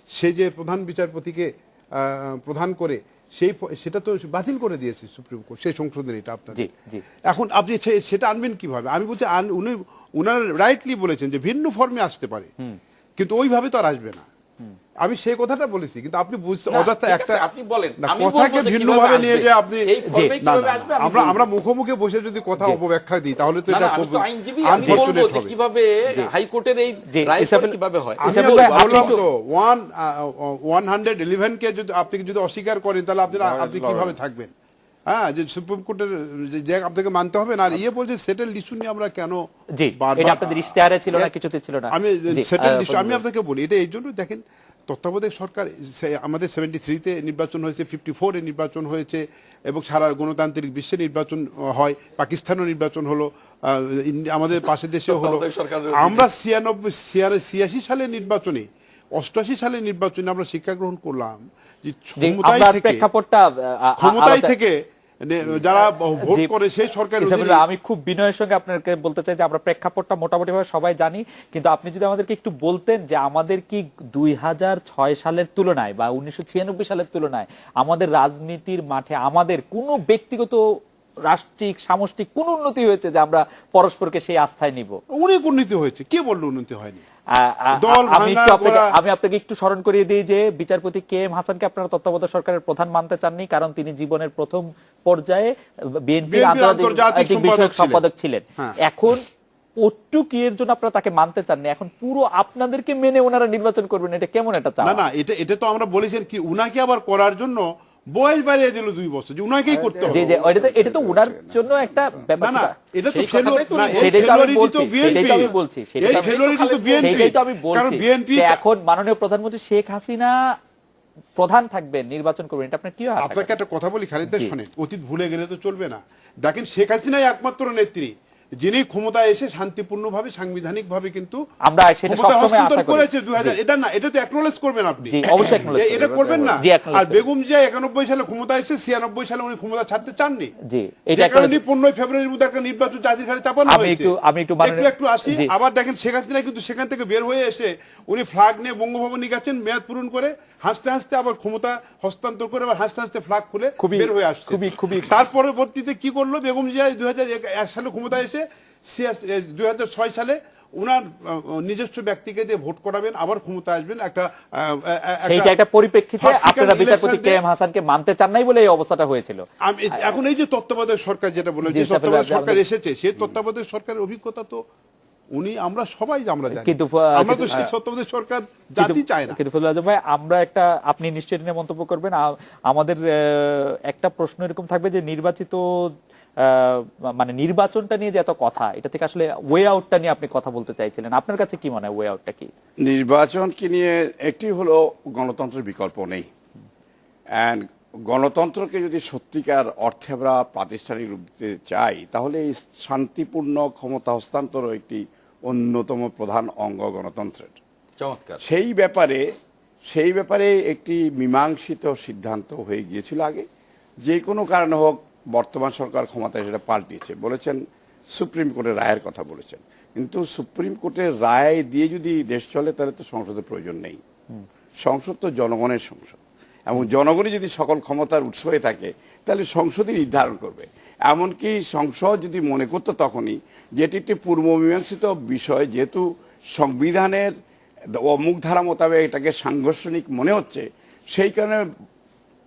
সে যে প্রধান বিচারপতিকে প্রধান করে সেটা তো বাতিল করে দিয়েছে সুপ্রিম কোর্ট, সেই সংশোধন এটা আপনার। এখন আপনি সেটা আনবেন কিভাবে? আমি বলছি উনার রাইটলি বলেছেন যে ভিন্ন ফর্মে আসতে পারে, কিন্তু ওইভাবে তো আর আসবে না। আমি সেই কথাটা বলেছি, কিন্তু আপনি অযথা একটা কথাকে ভিন্নভাবে নিয়ে যে আপনি, আমরা মুখোমুখি বসে যদি কথা অপব্যাখ্যা দিই তাহলে তো এটা খুব আনফরচুনেট হবে। কিভাবে হাইকোর্টের এই রায় কিভাবে হয়? আমি বললাম তো 111 কে যদি আপনি যদি অস্বীকার করেন তাহলে আপনি কিভাবে থাকবেন? হ্যাঁ, যে সুপ্রিম কোর্টের যে আপনাকে মানতে হবে না। আর বলছে সেটেলড ইস্যু নিয়ে আমরা কেন এটা আপনাদের ইশতেহারে ছিল না, কিছুতে ছিল না। আমি সেটেলড ইস্যু আমি আপনাকে বলি, এটা এই জন্য দেখেন, তত্ত্বাবধায়ক সরকার আমাদের 73-তে নির্বাচন হয়েছে, 54-এ নির্বাচন হয়েছে, এবং সারা গণতান্ত্রিক বিশ্বে নির্বাচন হয়, পাকিস্তানও নির্বাচন হলো, আমাদের পাশের দেশেও হলো। আমরা 86 সালের নির্বাচনে 88 সালের নির্বাচনে আমরা শিক্ষা গ্রহণ করলাম যে ক্ষমতায় থেকে যারা ভোট করে সেই সরকারের অধীনে। আমি খুব বিনয়ের সঙ্গে আপনাকে বলতে চাই যে আমরা প্রেক্ষাপটটা মোটামুটি ভাবে সবাই জানি, কিন্তু আপনি যদি আমাদেরকে একটু বলতেন যে আমাদের কি 2006 সালের তুলনায় বা 1996 সালের তুলনায় আমাদের রাজনীতির মাঠে আমাদের কোনো ব্যক্তিগত রাষ্ট্রিক সামষ্টিক কোন উন্নতি হয়েছে যে আমরা পরস্পরকে সেই আস্থায় নিব? অনেক উন্নতি হয়েছে, কে বললো উন্নতি হয়নি? আমি আপনাকে একটু স্মরণ করিয়ে দিই যে বিচারপতি কে এম হাসানকে আপনারা তত্ত্বাবধায়ক সরকারের প্রধান মানতে চাননি, কারণ তিনি জীবনের প্রথম পর্যায়ে বিএনপির আন্তর্জাতিক বিষয়ক সম্পাদক ছিলেন। এখন ওটুকু এর জন্য আপনারা তাকে মানতে চাননি, এখন পুরো আপনাদেরকে মেনে ওনারা নির্বাচন করবেন, এটা কেমন একটা চাওয়া? না, এটা তো আমরা বলেছেন কি উনাকে আবার করার জন্য বয়স বাড়িয়ে দিল 2 বছর, যে উনাকেই করতে হবে। এটা তো উনার জন্য একটা ব্যাপার। না, এটা তো বিএনপি। এখন মাননীয় প্রধানমন্ত্রী শেখ হাসিনা প্রধান থাকবেন, নির্বাচন করবেন, এটা আপনার কি হয়? আপনাকে একটা কথা বলি খালিদ ভাই, শোনেন, অতীত ভুলে গেলে তো চলবে না। দেখেন, শেখ হাসিনাই একমাত্র নেত্রী যিনি ক্ষমতায় এসে শান্তিপূর্ণভাবে সাংবিধানিকভাবে কিন্তু আমরা সেটা সবসময় আশা করি। 2000 এটা না, এটা তো অ্যাকনলেজ করবেন আপনি। জি, অবশ্যই অ্যাকনলেজ এটা করবেন না। আর বেগম জিয়া 91 সালে ক্ষমতায় এসে 96 সালে উনি ক্ষমতা ছাড়তে চাননি। জি, এটা কারণে 15 ফেব্রুয়ারির মধ্যে একটা নির্বাচন জাতির ঘাড়ে চাপানো হয়েছে। আমি একটু আসি। আবার দেখেন, শেখ হাসিনা কিন্তু সেখান থেকে বের হয়ে এসে উনি ফ্ল্যাগ নিয়ে বঙ্গভবনে গেছেন, মেয়াদ পূরণ করে হাসতে হাসতে আবার ক্ষমতা হস্তান্তর করে আবার হাসতে হাসতে ফ্ল্যাগ খুলে বের হয়ে আসছে। তার পরবর্তীতে কি করলো বেগম জিয়া? 2001 সালে ক্ষমতায় এসে 2006 সালে উনার নিজস্ব ব্যক্তিকে দিয়ে ভোট করাবেন, আবার ক্ষমতা আসবেন। একটা পরিপ্রেক্ষিতে আপনারা বিচারপতি কে এম হাসানকে মানতে চান নাই বলে এই অবস্থাটা হয়েছিল। এখন এই যে তত্ত্বাবধায়ক সরকার যেটা বলে, যে তত্ত্বাবধায়ক সরকার এসেছে, সেই তত্ত্বাবধায়ক সরকারের অভিজ্ঞতা তো আমরা সবাই আমরা জানি, কিন্তু আমরা তো সেই তত্ত্বাবধায়ক সরকার জাতি চাই না। কিন্তু ফজলুল আজম ভাই, আমরা একটা, আপনি নিশ্চয়ই এটা নিয়ে মন্তব্য করবেন, আমাদের একটা প্রশ্ন এরকম থাকবে যে নির্বাচিত মানে নির্বাচনটা নিয়ে যে এত কথা, এটা থেকে আসলে ওয়ে আউটটা নিয়ে আপনি কথা বলতে চাইছিলেন, আপনার কাছে কি মনে হয় ওয়ে আউটটা কি? নির্বাচনকে নিয়ে একটি হলো গণতন্ত্রের বিকল্প নেই, এন্ড গণতন্ত্রকে যদি সত্যিকার অর্থে আমরা প্রাতিষ্ঠানিক রূপ দিতে চাই, তাহলে এই শান্তিপূর্ণ ক্ষমতা হস্তান্তর একটি অন্যতম প্রধান অঙ্গ গণতন্ত্রের। চমৎকার। সেই ব্যাপারে একটি মীমাংসিত সিদ্ধান্ত হয়ে গিয়েছিল আগে, যে কোনো কারণে হোক বর্তমান সরকার ক্ষমতায় সেটা পাল্টিয়েছে, বলেছেন সুপ্রিম কোর্টের রায়ের কথা বলেছেন, কিন্তু সুপ্রিম কোর্টের রায় দিয়ে যদি দেশ চলে তাহলে তো সংসদের প্রয়োজন নেই। সংসদ তো জনগণের সংসদ, এবং জনগণই যদি সকল ক্ষমতার উৎস হয়ে থাকে তাহলে সংসদই নির্ধারণ করবে। এমনকি সংসদ যদি মনে করতো তখনই যেটি একটি পূর্বমীমাংসিত বিষয়, যেহেতু সংবিধানের অমুক ধারা মোতাবেক এটাকে সাংঘর্ষণিক মনে হচ্ছে, সেই কারণে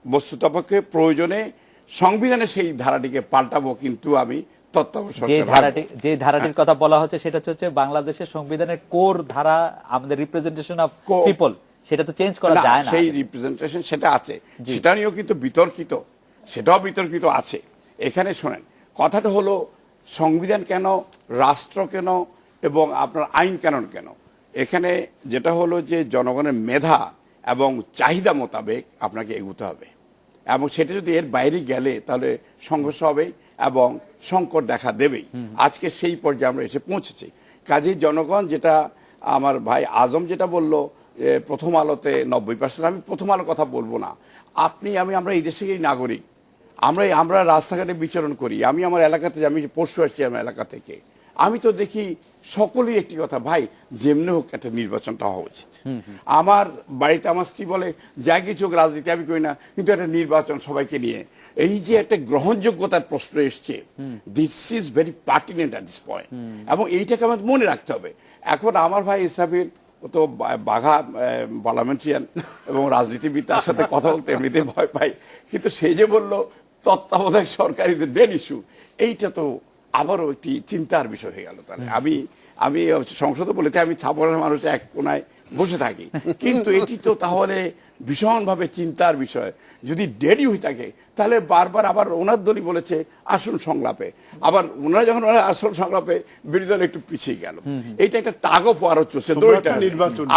বস্তুতপক্ষে প্রয়োজনে সংবিধানে সেই ধারাটিকে পাল্টাবো, কিন্তু আমি যে ধারাটির কথা বলা হচ্ছে সেটা হচ্ছে বাংলাদেশের সংবিধানের কোর ধারা, আমাদের রিপ্রেজেন্টেশন অফ পিপল, সেটা তো চেঞ্জ করা যায় না। সেই রিপ্রেজেন্টেশন সেটা আছে, সেটা নিয়েও কিন্তু সেটাও বিতর্কিত আছে। এখানে শোনেন, কথাটা হলো সংবিধান কেন, রাষ্ট্র কেন, এবং আপনার আইন কানুন কেন? এখানে যেটা হলো যে জনগণের মেধা এবং চাহিদা মোতাবেক আপনাকে এগোতে হবে, এবং সেটা যদি এর বাইরে গেলে তাহলে সংঘর্ষ হবে এবং সংকট দেখা দেবেই। আজকে সেই পর্যায়ে আমরা এসে পৌঁছেছি। কাজেই জনগণ, যেটা আমার ভাই আজম যেটা বললো প্রথম আলোতে 90%, আমি প্রথম আলোর কথা বলবো না, আমরা এই দেশেরই নাগরিক, আমরা রাস্তাঘাটে বিচরণ করি। আমি আমার এলাকাতে, আমি পরশু আসছি আমার এলাকা থেকে, আমি তো দেখি সকলেই একটি কথা, ভাই যেমনি হোক একটা নির্বাচনটা হওয়া উচিত। আমার বাড়িতে আমার স্ত্রী বলে যা কিছু রাজনীতি আমি করি না, কিন্তু একটা নির্বাচন সবাইকে নিয়ে, এই যে একটা গ্রহণযোগ্যতার প্রশ্ন এসছে, this is very pertinent at this point, এবং এইটাকে আমাদের মনে রাখতে হবে। এখন আমার ভাই ইসরাফিল তো বাঘা পার্লামেন্টারিয়ান এবং রাজনীতিবিদ, তার সাথে কথা বলতে এমনিতে ভয় পাই, কিন্তু সে যে বললো তত্ত্বাবধায়ক সরকার ইজ এ ডেড ইস্যু, এইটা তো আবারও একটি চিন্তার বিষয় হয়ে গেল। তাহলে আমি সংসদে বলেতে আমি ছাপড়ার মানুষ এক কোনায় বসে থাকি, কিন্তু এটি তো তাহলে ভীষণভাবে চিন্তার বিষয়। যদি দেরি হয়ে থাকে তাহলে বারবার আবার ওনার দলই বলেছে আসন সংলাপে, আবার ওনারা যখন আসন সংলাপে বিরোধী দল একটু পিছিয়ে গেল, এইটা একটা টাগ অফ ওয়ার চলছে,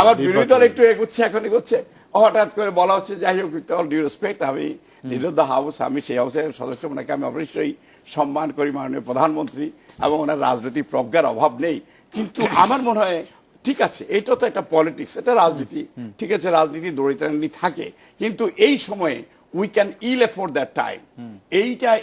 আবার বিরোধী দল একটু এগোচ্ছে, এখন এগোচ্ছে, হঠাৎ করে বলা হচ্ছে, যাই হোক অল ডিউ রেসপেক্ট, আমি লিডার দ্য হাউস, আমি সেই হাউসের সদস্য, ওনাকে আমি অবশ্যই সম্মান করি, মাননীয় প্রধানমন্ত্রী, এবং ওনার রাজনৈতিক প্রজ্ঞার অভাব নেই, কিন্তু আমার মনে হয় ঠিক আছে, এটা তো একটা পলিটিক্স, এটা রাজনীতি, ঠিক আছে, রাজনীতি দৌড়িতানি থাকে, কিন্তু এই সময়ে we can ill afford that time.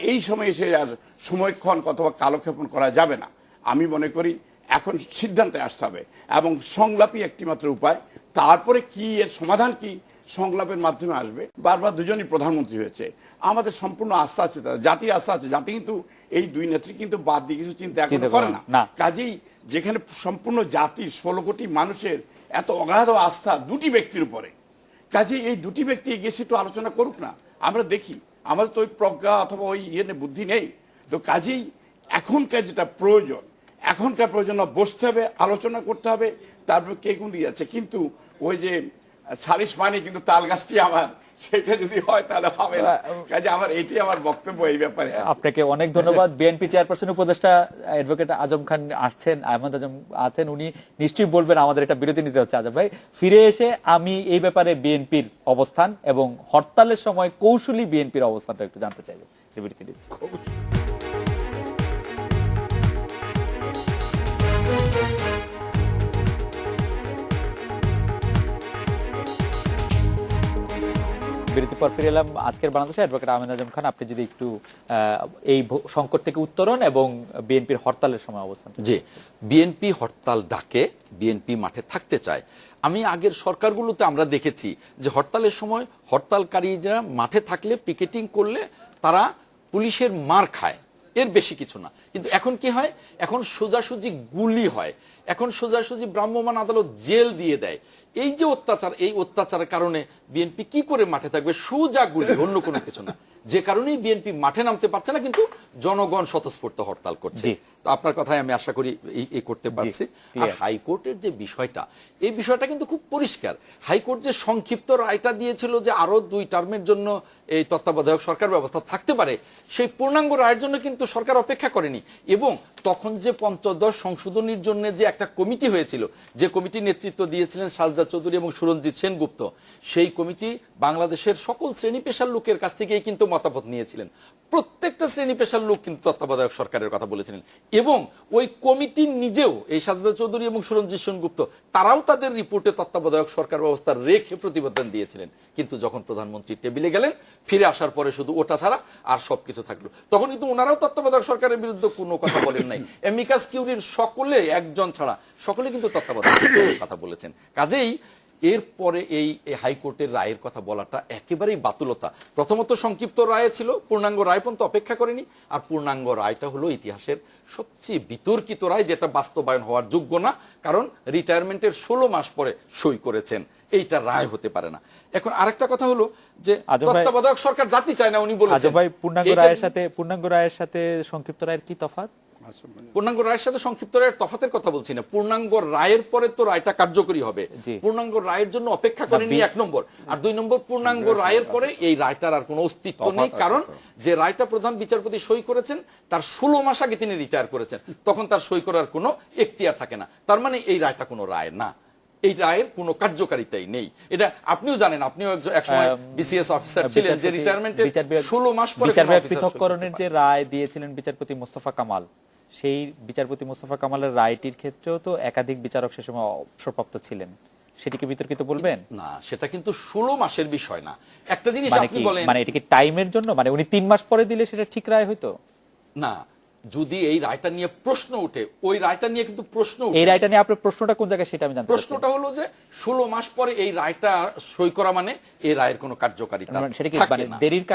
এই সময়ে এসে আর সময়ক্ষণ অথবা কালক্ষেপণ করা যাবে না। আমি মনে করি এখন সিদ্ধান্তে আসতে হবে, এবং সংলাপই একটি মাত্র উপায়। তারপরে কি এর সমাধান কি সংলাপের মাধ্যমে আসবে। বারবার দুজনই প্রধানমন্ত্রী হয়েছে, আমাদের সম্পূর্ণ আস্থা আছে, জাতির আস্থা আছে। জাতি কিন্তু এই দুই নেত্রী কিন্তু বাদ দিয়ে কিছু চিন্তা এখনো করে না। কাজেই যেখানে সম্পূর্ণ জাতির 16 কোটি মানুষের এত অগাধ আস্থা দুটি ব্যক্তির উপরে, কাজেই এই দুটি ব্যক্তি এগিয়ে একটু আলোচনা করুক না। আমরা দেখি আমাদের তো ওই প্রজ্ঞা অথবা ওই বুদ্ধি নেই, তো কাজেই এখনকার যেটা প্রয়োজন, এখনকার প্রয়োজন বসতে হবে, আলোচনা করতে হবে, তারপর কে কোন দিয়ে যাচ্ছে। কিন্তু ওই যে সালিশ মানে কিন্তু তাল গাছটি আমার, সেটা যদি হয় তাহলে হবে না। কাজে এটাই আমার বক্তব্য এই ব্যাপারে। আপনাকে অনেক ধন্যবাদ। বিএনপি চেয়ারপারসন উপদেষ্টা অ্যাডভোকেট আজম খান আসছেন, আহমদ আজম আছেন, উনি নিশ্চয়ই বলবেন আমাদের এটা বিরতি নিতে হচ্ছে। আজম ভাই ফিরে এসে আমি এই ব্যাপারে বিএনপির অবস্থান এবং হরতালের সময় কৌশলী বিএনপির অবস্থানটা একটু জানতে চাইবো। বিরতি দিচ্ছি। বিরতি পর ফিরে এলাম। আজকের বাংলাদেশে অ্যাডভোকেট আহমেদ আজম খান, আপনি যদি একটু এই সংকট থেকে উত্তরণ এবং বিএনপির হরতালের সময় অবস্থান। জি, বিএনপি হরতাল ডাকে, বিএনপি মাঠে থাকতে চায়। আমি আগের সরকারগুলোতে আমরা দেখেছি যে হরতালের সময় হরতালকারীরা মাঠে থাকলে, পিকেটিং করলে তারা পুলিশের মার খায়, এর বেশি কিছু না। কিন্তু এখন কি হয়, এখন সোজাসুজি গুলি হয়, এখন সোজাসুজি ভ্রাম্যমাণ আদালত জেল দিয়ে দেয়। এই যে অত্যাচার, এই অত্যাচারের কারণে বিএনপি কি করে মাঠে থাকবে? সোজা গুলি, অন্য কোনো কিছু না। যে কারণেই বিএনপি মাঠে নামতে পারছে না, কিন্তু জনগণ স্বতঃস্ফূর্ত হরতাল করছে। তো আপনার কথাই আমি আশা করি এই করতে পারছি। আর হাইকোর্টের যে বিষয়টা, এই বিষয়টা কিন্তু খুব পরিষ্কার। হাইকোর্ট যে সংক্ষিপ্ত রায়টা দিয়েছিল যে আরো 2 টার্মের জন্য এই তত্ত্বাবধায়ক সরকার ব্যবস্থা থাকতে পারে, সেই পূর্ণাঙ্গ রায়ের জন্য কিন্তু সরকার অপেক্ষা করেনি। এবং তখন যে পঞ্চদশ সংশোধনীর জন্য যে একটা কমিটি হয়েছিল, যে কমিটি নেতৃত্ব দিয়েছিলেন সাজদা চৌধুরী এবং সুরঞ্জিত সেনগুপ্ত, সেই কমিটি বাংলাদেশের সকল শ্রেণী পেশার লোকের কাছ থেকেই কিন্তু মতামত নিয়েছিলেন। প্রত্যেকটা শ্রেণী পেশার লোক কিন্তু তত্ত্বাবধায়ক সরকারের কথা বলেছিলেন। এবং ওই কমিটি নিজেও, এই সাজদা চৌধুরী এবং সুরঞ্জিত সেনগুপ্ত, তারাও তাদের রিপোর্টে তত্ত্বাবধায়ক সরকার ব্যবস্থা রেখে প্রতিবেদন দিয়েছিলেন। কিন্তু যখন প্রধানমন্ত্রী টেবিলে গেলেন, ফিরে আসার পরে শুধু ওটা ছাড়া আর সবকিছু থাকলো, তখন কিন্তু ওনারাও তত্ত্বাবধায়ক সরকারের বিরুদ্ধে কোনো কথা বলেন নাই। এমিকাস কিউরির সকলে, একজন ছাড়া সকলে কিন্তু তত্ত্বাবধায়ক সরকারের কথা বলেছেন। কাজেই এরপরে এই হাইকোর্টের রায়ের কথা বলাটা একেবারেই বাতুলতা। প্রথমত সংক্ষিপ্ত রায় ছিল, পূর্ণাঙ্গ রায় পর্যন্ত অপেক্ষা করেনি। আর পূর্ণাঙ্গ রায়টা হলো ইতিহাসের সবচেয়ে বিতর্কিত রায়, যেটা বাস্তবায়ন হওয়ার যোগ্য না, কারণ রিটায়ারমেন্টের 16 মাস পরে সই করেছেন, এইটা রায় হতে পারে না। এখন আরেকটা কথা হলো যে তত্ত্বাবধায়ক সরকার জাতি চায় না, উনি বলেছেন। ভাই, পূর্ণাঙ্গ রায়ের সাথে সংক্ষিপ্ত রায়ের কি তফাৎ? পূর্ণাঙ্গ রায়ের সাথে সংক্ষিপ্ত রায়ের তফাতের কথা বলছি না, পূর্ণাঙ্গ রায়ের পরে তো রায়টা কার্যকরী হবে। পূর্ণাঙ্গ রায়ের জন্য অপেক্ষা করেনি, 1 নম্বর। আর 2 নম্বর, পূর্ণাঙ্গ রায়ের পরে এই রায়টার আর কোনো অস্তিত্ব নেই, কারণ যে রায়টা প্রধান বিচারপতি সই করেছেন তার 16 মাস আগে তিনি রিটায়ার করেছেন, তখন তার সই করার কোনো এখতিয়ার থাকে না। তার মানে এই রায়টা কোনো রায় না, এই রায়ের কোনো কার্যকারিতাই নেই। এটা আপনিও জানেন, আপনিও একসময় বিসিএস অফিসার ছিলেন, যে রিটায়ারমেন্টের 16 মাস পরে পৃথককরণের যে রায় দিয়েছিলেন বিচারপতি মোস্তফা কামাল, সেই বিচারপতি মোস্তফা কামালের রায়টির ক্ষেত্রেও তো একাধিক বিচারক সে সময় অবসরপ্রাপ্ত ছিলেন, সেটিকে বিতর্কিত বলবেন না? সেটা কিন্তু 16 মাসের বিষয় না। একটা জিনিস আপনি বলেন, মানে এটা কি টাইমের জন্য, মানে উনি 3 মাস পরে দিলে সেটা ঠিক রায় হইতো না? যদি এই রায়টা নিয়ে প্রশ্ন ওঠে, ওই রায়টা নিয়ে কিন্তু প্রশ্ন ওঠে। এই রায়টা নিয়ে আপনার প্রশ্নটা কোন জায়গায় সেটা আমি জানতে চাই। প্রশ্নটা হলো যে 16 মাস পরে এই রায়টা সই করা মানে এই রায়ের কোনো কার্যকারিতা সেটা কি থাকে না। দেরির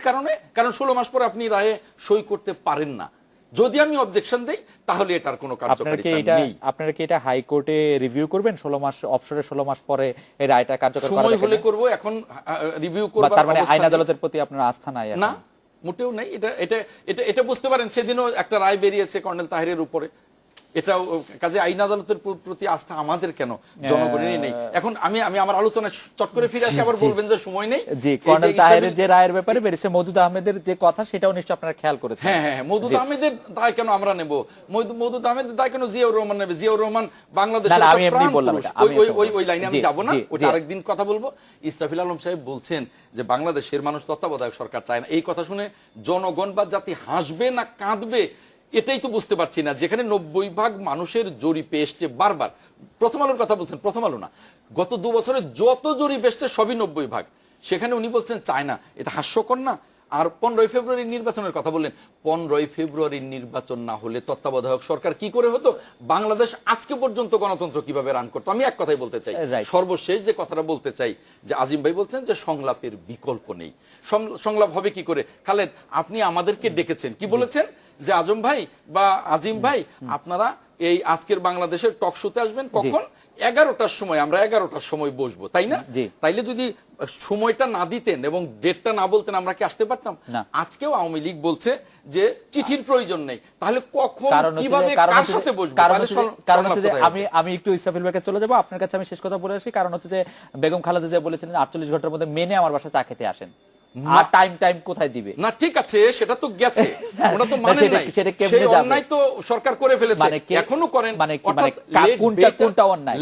কারণে, কারণ 16 মাস পরে আপনি রায়ে সই করতে পারেন না। যদি আমি অবজেকশন দেই তাহলে এটার কোনো কার্যকারিতা নেই। আপনারা কি এটা হাইকোর্টে রিভিউ করবেন 16 মাস অবসরে 16 মাস পরে এই রায়টা কার্যকর করা সময় হলে করব, এখন রিভিউ করব। তার মানে আইন আদালতের প্রতি আপনার আস্থা নাই? না, মোটেও নাই। এটা বুঝতে পারেন, সেদিনও একটা রায় বেরিয়েছে কর্নেল তাহেরের উপরে, এটাও কাজে আইন আদালতের প্রতি আস্থা আমাদের কেন, জনগণেরই নেই। এখন আমি আমার আলোচনা চট করে ফিরে আসি, আবার বলবেন যে সময় নেই। জি, কর্নেল তাহেরের যে রায়ের ব্যাপারে বেরিয়েছে, মওদুদ আহমেদের যে কথা, সেটাও নিশ্চয়ই আপনারা খেয়াল করেছেন। হ্যাঁ, মওদুদ আহমেদের দায় কেন আমরা নেব? মওদুদ আহমেদের দায় কেন জিয়াউর রহমান নেবে? জিয়াউর রহমান বাংলাদেশের ওই লাইনে আমি যাব না, ওটা আরেকদিন কথা বলবো। ইসরাফিল আলম সাহেব বলছেন যে বাংলাদেশের মানুষ তত্ত্বাবধায়ক সরকার চায় না। এই কথা শুনে জনগণ বা জাতি হাসবে না কাঁদবে, এটাই তো বুঝতে পারছি না, যেখানে 90% মানুষের জরিপে এসছে বারবার। প্রথম আলোর কথা বলছেন, প্রথম আলো না, গত 2 বছরে যত জরিপ এসছে সবই 90%। সেখানে উনি বলছেন চায় না, এটা হাস্যকর না? আর 15ই ফেব্রুয়ারির নির্বাচনের কথা বললেন। 15ই ফেব্রুয়ারির নির্বাচন না হলে তত্ত্বাবধায়ক সরকার কি করে হতো? বাংলাদেশ আজকে পর্যন্ত গণতন্ত্র কিভাবে রান করতো? আমি এক কথাই বলতে চাই, সর্বশেষ যে কথাটা বলতে চাই, যে আজিম ভাই বলছেন যে সংলাপের বিকল্প নেই। সংলাপ হবে কি করে? খালেদ, আপনি আমাদেরকে ডেকেছেন, কি বলেছেন? যে আজম ভাই বা আজিম ভাই, আপনারা এই আজকের বাংলাদেশের টক শোতে আসবেন কখন? 11টার সময়। আমরা 11টার সময় বসবো, তাই না? তাইলে যদি সময়টা না দিতেন এবং ডেটটা না বলতেন, আমরা কি আসতে পারতাম? আজকেও আওয়ামী লীগ বলছে যে চিঠির প্রয়োজন নেই। তাহলে কখন, কিভাবে, কার সাথে বসবো? কারণ হচ্ছে যে আমি একটু ইসরাফিল ভাইকে চলে যাবো, আপনার কাছে আমি শেষ কথা বলে আসি। কারণ হচ্ছে যে বেগম খালেদা জিয়া বলেছিলেন 48 ঘন্টার মধ্যে মেনে আমার বাসায় চা খেতে আসেন। আর টাইম কোথায় দিবে? না ঠিক আছে, সেটা তো গেছে, ওটা তো মানে নাই, সেটা কেমনে যাবে? অন্যায় তো সরকার করে ফেলেছে, এখনো করেন। কোনটা অন্যায়?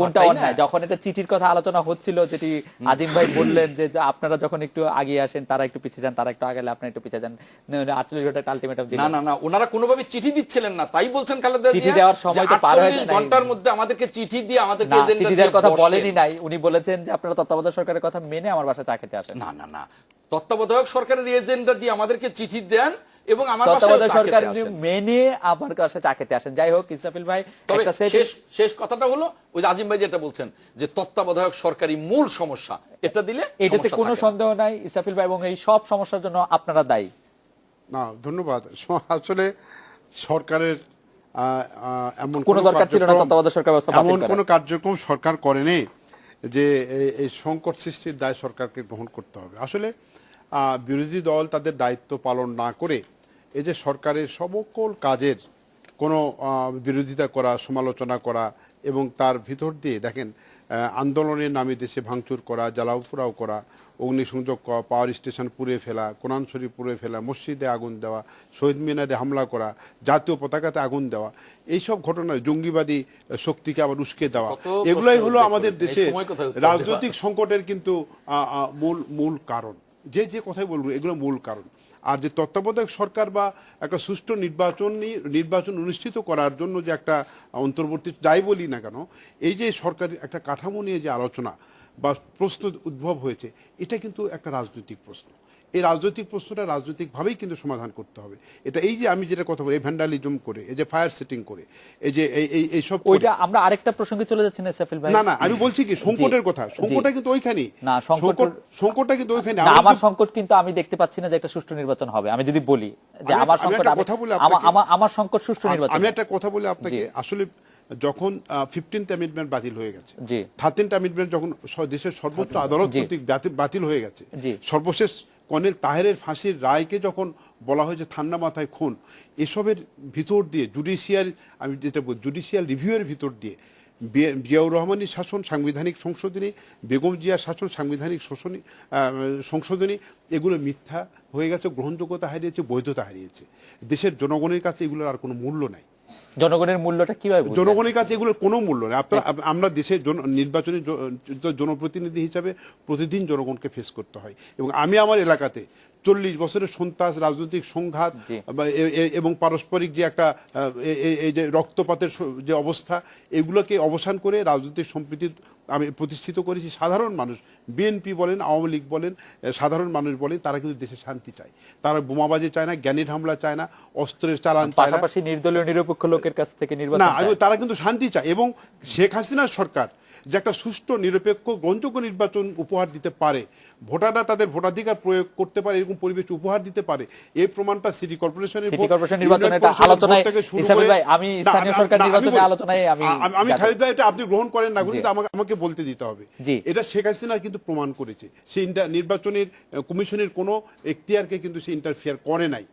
কোনটা অন্যায়? যখন এটা চিঠির কথা আলোচনা হচ্ছিল, যেটি আজিম ভাই বললেন যে আপনারা যখন একটু আগিয়ে আসেন, তারা একটু পিছিয়ে যান, তারা একটু আগে গেলে আপনারা একটু পিছিয়ে যান, 48 ঘন্টা আলটিমেটাম দিলেন। না না না, ওনারা কোনোভাবে চিঠি দিচ্ছিলেন না, তাই বলছেন খালেদা জিয়া। চিঠি দেওয়ার সময় তো পার হয়ে যায়, 48 ঘন্টার মধ্যে আমাদেরকে চিঠি দিয়ে আমাদেরকে এজেন্ডা চিঠি দেওয়ার কথা বলেনি নাই। উনি বলেছেন যে আপনারা তত্ত্বাবধায়ক সরকারের কথা মেনে আমার বাসায় চা খেতে আসেন। না না না, তত্ত্বাবধায়ক সরকারের এজেন্ডা দিয়ে আমাদেরকে চিঠি দেন এবং আমার তত্ত্বাবধায়ক সরকার মেনে আমার কাছে চা খেতে আসেন। যাই হোক ইসরাফিল ভাই, একটা শেষ কথাটা হলো ওই যে আজিম ভাই যেটা বলছেন যে তত্ত্বাবধায়ক সরকারি মূল সমস্যা, এটা দিলে এটাতে কোনো সন্দেহ নাই ইসরাফিল ভাই, এবং এই সব সমস্যার জন্য আপনারা দায়ী। না ধন্যবাদ। আসলে সরকারের এমন কোনো দরকার ছিল না তত্ত্বাবধায়ক সরকার ব্যবস্থা বাতিল করার। এমন কোনো কার্যক্রম সরকার করেনি যে এই সংকট সৃষ্টির দায় সরকারকে গ্রহণ করতে হবে। আসলে বিরোধী দল তাদের দায়িত্ব পালন না করে এই যে সরকারের সকল কাজের কোনো বিরোধিতা করা, সমালোচনা করা এবং তার ভিতর দিয়ে দেখেন আন্দোলনের নামে দেশে ভাঙচুর করা, জ্বালাও পোড়াও করা, অগ্নিসংযোগ করা, পাওয়ার স্টেশন পুড়ে ফেলা, কোরআন শরীফ পুড়ে ফেলা, মসজিদে আগুন দেওয়া, শহীদ মিনারে হামলা করা, জাতীয় পতাকাতে আগুন দেওয়া, এইসব ঘটনায় জঙ্গিবাদী শক্তিকে আবার উস্কে দেওয়া, এগুলাই হলো আমাদের দেশে রাজনৈতিক সংকটের কিন্তু মূল কারণ। যে কথাই বলবো, এগুলো মূল কারণ। আর যে তত্ত্বাবধায়ক সরকার বা একটা সুষ্ঠু নির্বাচন অনুষ্ঠিত করার জন্য যে একটা অন্তর্বর্তী যাই বলি না কেন, এই যে সরকারের একটা কাঠামো নিয়ে যে আলোচনা বা প্রশ্ন উদ্ভব হয়েছে, এটা কিন্তু একটা রাজনৈতিক প্রশ্ন। এই রাজনৈতিক প্রশ্নটা রাজনৈতিকভাবেই কিন্তু সমাধান করতে হবে। এটা এই যে আমি যেটা কথা বলি, এই ভ্যান্ডালিজম করে, এই যে ফায়ার সেটিং করে, এই যে এইসব, ওইটা আমরা আরেকটা প্রসঙ্গে চলে যাচ্ছি না ইসরাফিল ভাই। না আমি বলছি কি সংকটের কথা, সংকটটা কিন্তু ওইখানেই না, সংকটটা কিন্তু ওইখানে। আমার সংকট কিন্তু আমি দেখতে পাচ্ছি না যে একটা সুষ্ঠু নির্বাচন হবে। আমি যদি বলি যে আমার সংকট, আমার সংকট সুষ্ঠু নির্বাচন। আমি একটা কথা বলি আপনাকে, আসলে যখন 15th অ্যামেন্ডমেন্ট বাতিল হয়ে গেছে, 13th অ্যামেন্ডমেন্ট যখন দেশের সর্বোচ্চ আদালত কর্তৃক বাতিল হয়ে গেছে, সর্বশেষ কর্নেল তাহেরের ফাঁসির রায়কে যখন বলা হয় যে ঠান্ডা মাথায় খুন, এসবের ভিতর দিয়ে আমি যেটা বলি জুডিশিয়াল রিভিউয়ের ভিতর দিয়ে জিয়াউর রহমানের শাসন সাংবিধানিক সংশোধনী, বেগম জিয়ার শাসন সাংবিধানিক সংশোধনী, এগুলো মিথ্যা হয়ে গেছে, গ্রহণযোগ্যতা হারিয়েছে, বৈধতা হারিয়েছে। দেশের জনগণের কাছে এগুলোর আর কোনো মূল্য নাই। জনগণের মূল্যটা কিভাবে? জনগণের কাছে এগুলোর কোনো মূল্য নেই। আমরা দেশের নির্বাচনী জনপ্রতিনিধি হিসাবে প্রতিদিন জনগণকে ফেস করতে হয়, এবং আমি আমার এলাকাতে 40 বছরের সন্ত্রাস, রাজনৈতিক সংঘাত এবং পারস্পরিক যে একটা এই যে রক্তপাতের যে অবস্থা, এগুলোকে অবসান করে রাজনৈতিক সম্প্রীতি আমি প্রতিষ্ঠিত করেছি। সাধারণ মানুষ, বিএনপি বলেন, আওয়ামী লীগ বলেন, সাধারণ মানুষ বলেন, তারা কিন্তু দেশে শান্তি চায়। তারা বোমাবাজি চায় না, জ্ঞানের হামলা চায় না, অস্ত্রের চালান চায় না, পাশাপাশি নির্দলীয় নিরপেক্ষ লোকের কাছ থেকে নির্বাচন না, তারা কিন্তু শান্তি চায়। এবং শেখ হাসিনার সরকার যে একটা সুষ্ঠু, নিরপেক্ষ, গ্রহণযোগ্য নির্বাচন উপহার দিতে পারে, ভোটাররা তাদের ভোটাধিকার প্রয়োগ করতে পারে, এরকম পরিবেশ উপহার দিতে পারে, এই প্রমাণটা সিটি কর্পোরেশনের নির্বাচনের আলোচনায় আমি স্থানীয় সরকার নির্বাচনের আলোচনায় আমি খালিদ ভাই, এটা আপনি গ্রহণ করেন না, কিন্তু আমাকে বলতে দিতে হবে। এটা শেখ হাসিনা কিন্তু প্রমাণ করেছে, সে নির্বাচনের কমিশনের কোনো এখতিয়ারকে কিন্তু সে ইন্টারফেয়ার করে নাই।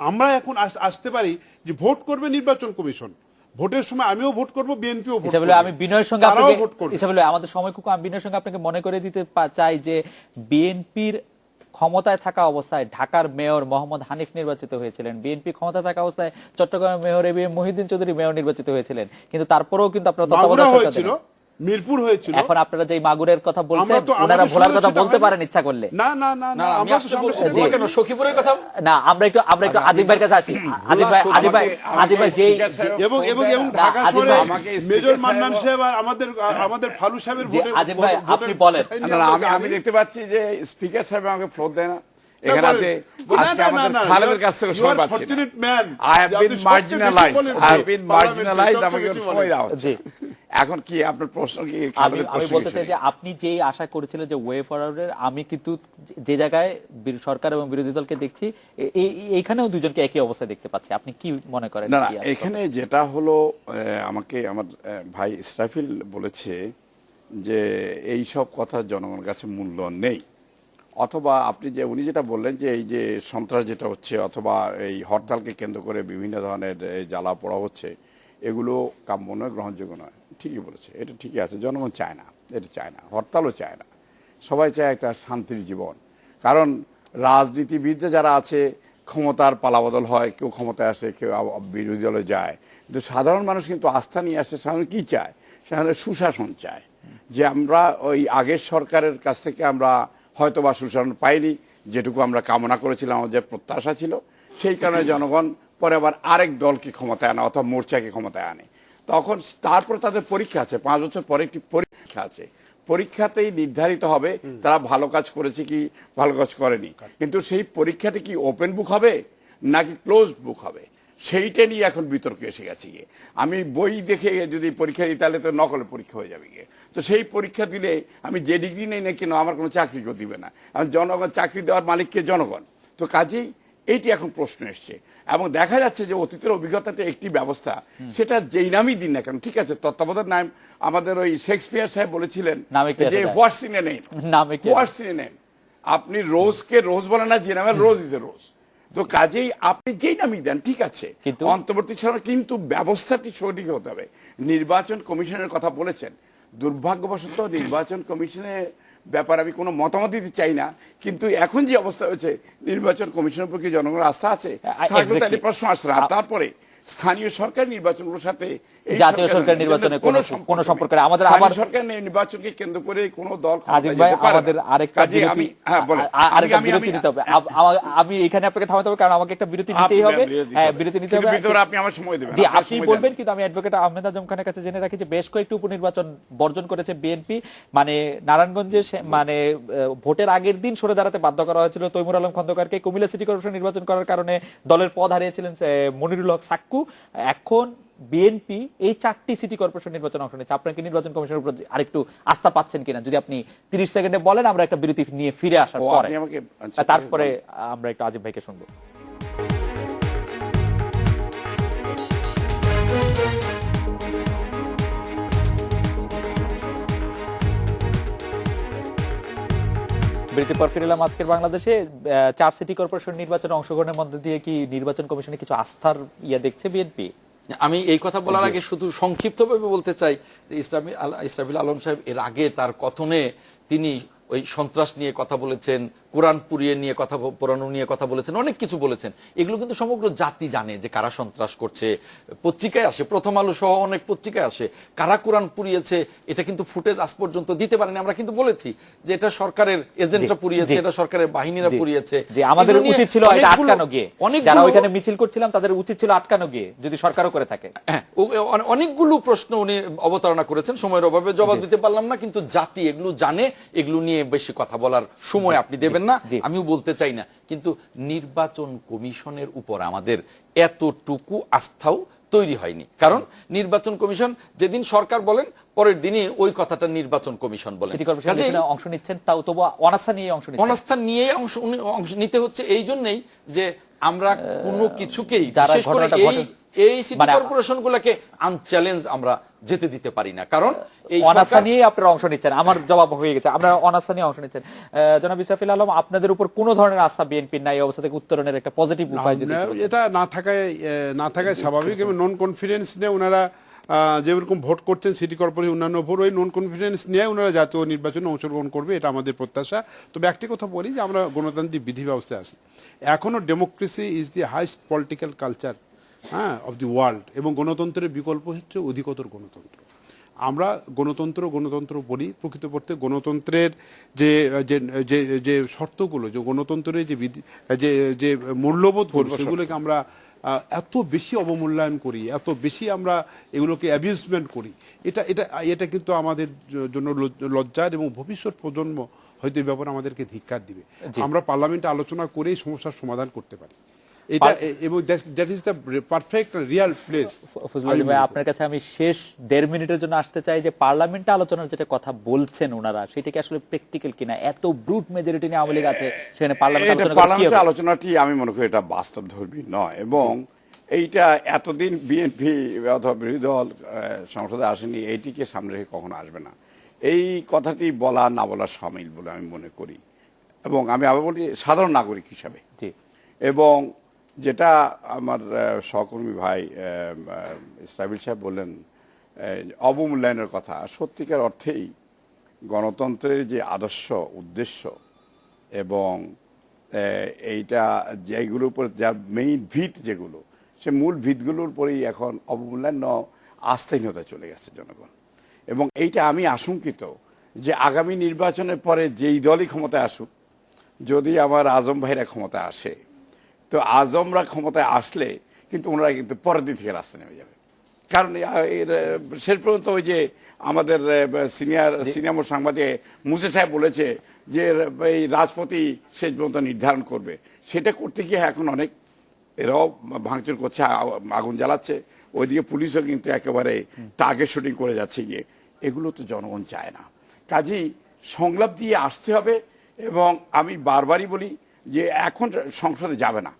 আমরা এখন আসতে পারি যে ভোট করবে নির্বাচন কমিশন, ভোটের সময় আমিও ভোট করব, বিএনপিও ভোট করবে। আমি বিনয়ের সঙ্গে আমাদের সময় খুব আমি বিনয়ের সঙ্গে আপনাকে মনে করে দিতে চাই যে বিএনপির ক্ষমতায় থাকা অবস্থায় ঢাকার মেয়র মোহাম্মদ হানিফ নির্বাচিত হয়েছিলেন, বিএনপি ক্ষমতায় থাকা অবস্থায় চট্টগ্রামের mayor ABM Mohiuddin Chowdhury mayor নির্বাচিত হয়েছিলেন, কিন্তু তারপরেও কিন্তু আপনারা তত্ত্বাবধায়ক সরকার মিরপুর হয়েছিল। এখন আপনারা যে মাগুরের কথা বলছেন, আমরা তো ওনারা আমাদের ভোলার কথা সেটা বলতে হয়নি। পারেন ইচ্ছা করলে। না না না না, আমি আমরা আসলে তো সামনে বলবো কেন সখীপুরের কথা। না, আমরা একটু আজিম ভাইয়ের কাছে আসি। আজিম ভাই যে এবং এবং এবং না, ঢাকা আজিম শহরে ভাই, আমাকে মেজর স্পিকার মান্নান সাহেব- সাহেব আর আমাদের ফালু সাহেবের জি, ভোটের- আজিম ভাই, ভোটের- আপনি বলেন। আমি দেখতে পাচ্ছি যে স্পিকার সাহেব আমাকে ফ্লোর দেয় না। না, এখানে বলেন। আছে না, আজকে না, আমাদের না, খালেদের you কাছ থেকে are সময় পাচ্ছি না। fortunate man I have যে been আপনি সবচেয়ে বেশি marginalized. বলেন। I have been marginalized, সবচেয়ে আমাকে বেশি সময় বলেন। দেওয়া হচ্ছে। জি। এখন কি আপনার প্রশ্ন কি আমি খালেদের আমি প্রশ্ন বলতে কি চাই যে আপনি যে আশা করেছিলেন যে ওয়ে ফরওয়ার্ডের, আমি কিন্তু যে জায়গায় সরকার এবং বিরোধী দলকে দেখছি, এইখানেও দুজনকে একই অবস্থায় দেখতে পাচ্ছি। আপনি কি মনে করেন? না না, কি আসলে? এখানে যেটা হলো আমাকে আমার ভাই ইসরাফিল বলেছে যে এই সব কথা জনগণের কাছে মূল্য নেই, অথবা আপনি যে উনি যেটা বললেন যে এই যে সন্ত্রাস যেটা হচ্ছে অথবা এই হরতালকে কেন্দ্র করে বিভিন্ন ধরনের জ্বালা পোড়া হচ্ছে, এগুলো কাম্য নয়, গ্রহণযোগ্য নয়। ঠিকই বলেছে, এটা ঠিকই আছে। জনগণ চায় না, এটা চায় না, হরতালও চায় না। সবাই চায় একটা শান্তির জীবন। কারণ রাজনীতিবিদরা যারা আছে, ক্ষমতার পালাবদল হয়, কেউ ক্ষমতায় আসে, কেউ বিরোধী দলে যায়, কিন্তু সাধারণ মানুষ কিন্তু আস্থা নিয়ে আসে। সাধারণ কী চায়? সেখানে সুশাসন চায়। যে আমরা ওই আগের সরকারের কাছ থেকে আমরা হয়তো বা সুশাসন পাইনি, যেটুকু আমরা কামনা করেছিলাম, আমাদের প্রত্যাশা ছিল, সেই কারণে জনগণ পরে আবার আরেক দলকে ক্ষমতায় আনে অথবা মোর্চাকে ক্ষমতায় আনে। তখন তারপর তাদের পরীক্ষা আছে, 5 বছর পরে একটি পরীক্ষা আছে। পরীক্ষাতেই নির্ধারিত হবে তারা ভালো কাজ করেছে কি ভালো কাজ করেনি। কিন্তু সেই পরীক্ষাটি কি ওপেন বুক হবে নাকি ক্লোজ বুক হবে, সেইটা নিয়ে এখন বিতর্ক এসে গেছে গিয়ে। আমি বই দেখে যদি পরীক্ষা দিই তাহলে তো নকলে পরীক্ষা হয়ে যাবে গিয়ে। তো সেই পরীক্ষা দিলে আমি যে ডিগ্রি নেই না কেন আমার কোনো চাকরি কেউ দিবে না। এখন জনগণ, চাকরি দেওয়ার মালিককে জনগণ। তো কাজেই এইটি এখন প্রশ্ন এসছে। এবং দেখা যাচ্ছে যে অতীতের অভিজ্ঞতাতে একটি ব্যবস্থা, সেটা যেই নামই দিন না কেন, ঠিক আছে, তত্ত্বাবধায়ক নাম আমাদের ওই শেক্সপিয়ার সাহেব বলেছিলেন যে হোয়াটস in a name, what's in a name. আপনি রোজকে রোজ বলে না, যে নামে রোজ ইজ এ রোজ। তো কাজেই আপনি যেই নামই দেন, ঠিক আছে, কিন্তু অন্তর্বর্তী সরকার, কিন্তু ব্যবস্থাটি সঠিক হতে হবে। নির্বাচন কমিশনের কথা বলেছেন, দুর্ভাগ্যবশত নির্বাচন কমিশনের ব্যাপারে আমি কোনো মতামত দিতে চাই না, কিন্তু এখন যে অবস্থা হয়েছে, নির্বাচন কমিশনের প্রতি জনগণের আস্থা আছে, থাকলে তাহলে প্রশ্ন আসছে না। তারপরে স্থানীয় সরকার নির্বাচনগুলোর সাথে জাতীয় সরকার নির্বাচনের কোনো সম্পর্ক নেই। আমাদের আবার সরকার নির্বাচনকে কেন্দ্র করে কোনো দল আজিম ভাই, আমাদের আরেকটা বিরতি নিতে হবে। আমি এখানে আপনাকে থামাতে হবে, কারণ আমাকে একটা বিরতি নিতেই হবে। হ্যাঁ, বিরতি নিতে হবে। আপনি আমার সময় দেবেন। জি, আপনি বলবেন, কিন্তু আমি অ্যাডভোকেট আহমেদ আজম খানের কাছে জেনে রাখি যে বেশ কয়েকটি উপনির্বাচন বর্জন করেছে বিএনপি। মানে নারায়ণগঞ্জে মানে ভোটের আগের দিন সরে দাঁড়াতে বাধ্য করা হয়েছিল তৈমুর আলম খন্দকারকে। কুমিল্লা সিটি কর্পোরেশন নির্বাচন করার কারণে দলের পদ হারিয়েছিলেন মনিরুল হক সাক্কু। এখন বিএনপি এই 4টি সিটি কর্পোরেশন নির্বাচনে অংশ নিচ্ছে। আপনার কি নির্বাচন কমিশনের উপর আরেকটু আস্থা পাচ্ছেন কিনা, যদি আপনি 30 সেকেন্ডে বলেন, আমরা একটা বিরতি নিয়ে ফিরে আসার পরে তারপরে আমরা একটু আজিম ভাইকে শুনবো। বিরতির পর ফিরে এলাম। আজকের বাংলাদেশে 4 সিটি কর্পোরেশন নির্বাচনে অংশগ্রহণের মধ্যে দিয়ে কি নির্বাচন কমিশনে কিছু আস্থার দেখছে বিএনপি? আমি এই কথা বলার আগে শুধু সংক্ষিপ্তভাবে বলতে চাই যে ইসরাফিল আলম সাহেব এর আগে তার কথনে তিনি ওই সন্ত্রাস নিয়ে কথা বলেছেন, কোরআন পুড়িয়ে নিয়ে কথা পোড়ানো নিয়ে কথা বলেছেন, অনেক কিছু বলেছেন। এগুলো কিন্তু সমগ্র জাতি জানে যে কারা সন্ত্রাস করছে। পত্রিকায় আসে, প্রথম আলো সহ অনেক পত্রিকায় আসে কারা কোরআন পুড়িয়েছে। এটা কিন্তু ফুটেজ আজ পর্যন্ত দিতে পারেনি। আমরা কিন্তু বলেছি যে এটা সরকারের এজেন্টরা পুড়িয়েছে, এটা সরকারের বাহিনীরা পুড়িয়েছে। যে আমাদের উচিত ছিল এটা আটকানো গিয়ে, যারা ওইখানে মিছিল করছিলাম তাদের উচিত ছিল আটকানো গিয়ে, যদি সরকারও করে থাকে। হ্যাঁ, অনেকগুলো প্রশ্ন উনি অবতারণা করেছেন, সময়ের অভাবে জবাব দিতে পারলাম না। কিন্তু জাতি এগুলো জানে, এগুলো নিয়ে বেশি কথা বলার সময় আপনি দেবেন না, আমিও বলতে চাই না। কিন্তু নির্বাচন কমিশনের উপর আমাদের এতটুকু আস্থাও তৈরি হয়নি। কারণ নির্বাচন কমিশন যেদিন সরকার বলেন, পরের দিনই ওই কথাটা নির্বাচন কমিশন বলেন। অংশ নিচ্ছেন, তাও তবু অনাস্থা নিয়ে অংশ নিচ্ছেন। অনাস্থা নিয়ে অংশ নিতে হচ্ছে এই জন্যই যে আমরা কোনো কিছুকেই, বিশেষ করে এই সিটি কর্পোরেশন গুলোকে আনচ্যালেঞ্জ আমরা যেতে দিতে পারি না। কারণ এই অনাস্থা নিয়ে আপনারা অংশ নিচ্ছেন। আমার জবাব হয়ে গেছে, আমরা অনাস্থা নিয়ে অংশ নিচ্ছেন। জনাব ইসরাফিল আলম, আপনাদের উপর কোনো ধরনের আস্থা বিএনপির নাই, এই অবস্থা থেকে উত্তরণের একটা পজিটিভ উপায় যদি এটা না থাকায় স্বাভাবিক। এবং নন কনফিডেন্স নিয়ে ওনারা যেরকম ভোট করতেন সিটি কর্পোরেশন অন্যান্য ভোট, ওই নন কনফিডেন্স নিয়ে ওনারা জাতীয় নির্বাচনে অংশগ্রহণ করবে, এটা আমাদের প্রত্যাশা। তবে একটি কথা বলি যে আমরা গণতান্ত্রিক বিধি ব্যবস্থায় আছি, এখনো democracy is the highest political culture of the world, এবং গণতন্ত্রের বিকল্প হচ্ছে অধিকতর গণতন্ত্র। আমরা গণতন্ত্র বলি, প্রকৃতপক্ষে গণতন্ত্রের যে যে যে যে শর্তগুলো, যে গণতন্ত্রের যে মূল্যবোধ সেগুলোকে আমরা এত বেশি অবমূল্যায়ন করি, এত বেশি আমরা এগুলোকে অ্যাবিউজমেন্ট করি, এটা কিন্তু আমাদের জন্য লজ্জার, এবং ভবিষ্যৎ প্রজন্ম হয়তো এই ব্যাপারে আমাদেরকে ধিক্কার দিবে। আমরা পার্লামেন্টে আলোচনা করেই সমস্যার সমাধান করতে পারি, এটা, এবং that is the perfect Real place. Fazlul Ali ভাই, আপনার কাছে আমি শেষ 1.5 মিনিটের জন্য আসতে চাই যে পার্লামেন্টে আলোচনার যেটা কথা বলছেন ওনারা, সেটা কি আসলে প্র্যাকটিক্যাল কিনা? এত ব্রুট মেজরিটি নিয়ে আওয়ামী লীগ আছে, সেখানে পার্লামেন্টের আলোচনাটি আমি মনে করি এটা বাস্তবধর্মী নয়, এবং এইটা এতদিন বিএনপি অথবা বিরোধী দল সংসদে আসেনি, এইটিকে সামনে রেখে কখনো আসবে না। এই কথাটি বলা না বলা সামিল বলে আমি মনে করি, এবং আমি আবার বলি সাধারণ নাগরিক হিসাবে। এবং যেটা আমার সহকর্মী ভাই ইসরাইল সাহেব বললেন অবমূল্যায়নের কথা, সত্যিকার অর্থেই গণতন্ত্রের যে আদর্শ উদ্দেশ্য এবং এইটা যেগুলোর উপর যার মেইন ভিত, যেগুলো সে মূল ভিতগুলোর উপরেই এখন অবমূল্যায়ন, আস্থাহীনতা চলে গেছে জনগণ। এবং এইটা আমি আশঙ্কিত যে আগামী নির্বাচনের পরে যেই দলই ক্ষমতায় আসুক, যদি আমার আজম ভাইরা ক্ষমতায় আসে, তো আজমরা ক্ষমতায় আসলে কিন্তু ওনারা কিন্তু পরের দিন থেকে রাস্তায় নেমে যাবে। কারণ শেষ পর্যন্ত ওই যে আমাদের সিনিয়র সাংবাদিক মুসে সাহেব বলেছে যে এই রাজপতি শেষ পর্যন্ত নির্ধারণ করবে, সেটা করতে গিয়ে এখন অনেক এরাও ভাঙচুর করছে, আগুন জ্বালাচ্ছে, ওইদিকে পুলিশও কিন্তু একেবারে টার্গেট শুটিং করে যাচ্ছে গিয়ে। এগুলো তো জনগণ চায় না। কাজেই সংলাপ দিয়ে আসতে হবে, এবং আমি বারবারই বলি যে এখন সংসদে যাবে না,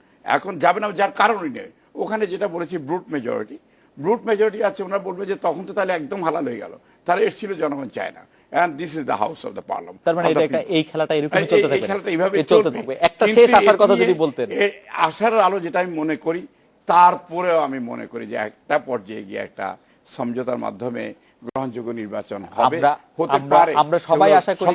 যার কারণই নেই। ওখানে যেটা বলেছি ব্রুট মেজরিটি আছে, ওনারা বলবে যে তখন তো তাহলে একদম হালাল হয়ে গেল, তারা এসেছিল, জনগণ চায় না। And this is the house of the parliament. তার মানে এই খেলাটা এরকমই চলতে থাকবে, এই খেলাটা এইভাবে চলতে থাকবে। একটা শেষ আসার কথা যদি বলতেন। আশার আলো যেটা আমি মনে করি, তারপরেও আমি মনে করি যে একটা পর্যায়ে গিয়ে একটা সমঝোতার মাধ্যমে গ্রহণযোগ্য নির্বাচন হবে, হতে পারে। আমরা সবাই আশা করি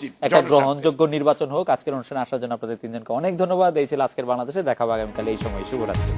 যে একটা গ্রহণযোগ্য নির্বাচন হোক। আজকের অনুষ্ঠানে আসার জন্য আপনাদের তিনজনকে অনেক ধন্যবাদ। এই ছিল আজকের বাংলাদেশে, দেখা হবে আগামীকাল এই সময়। শুভরাত্রি।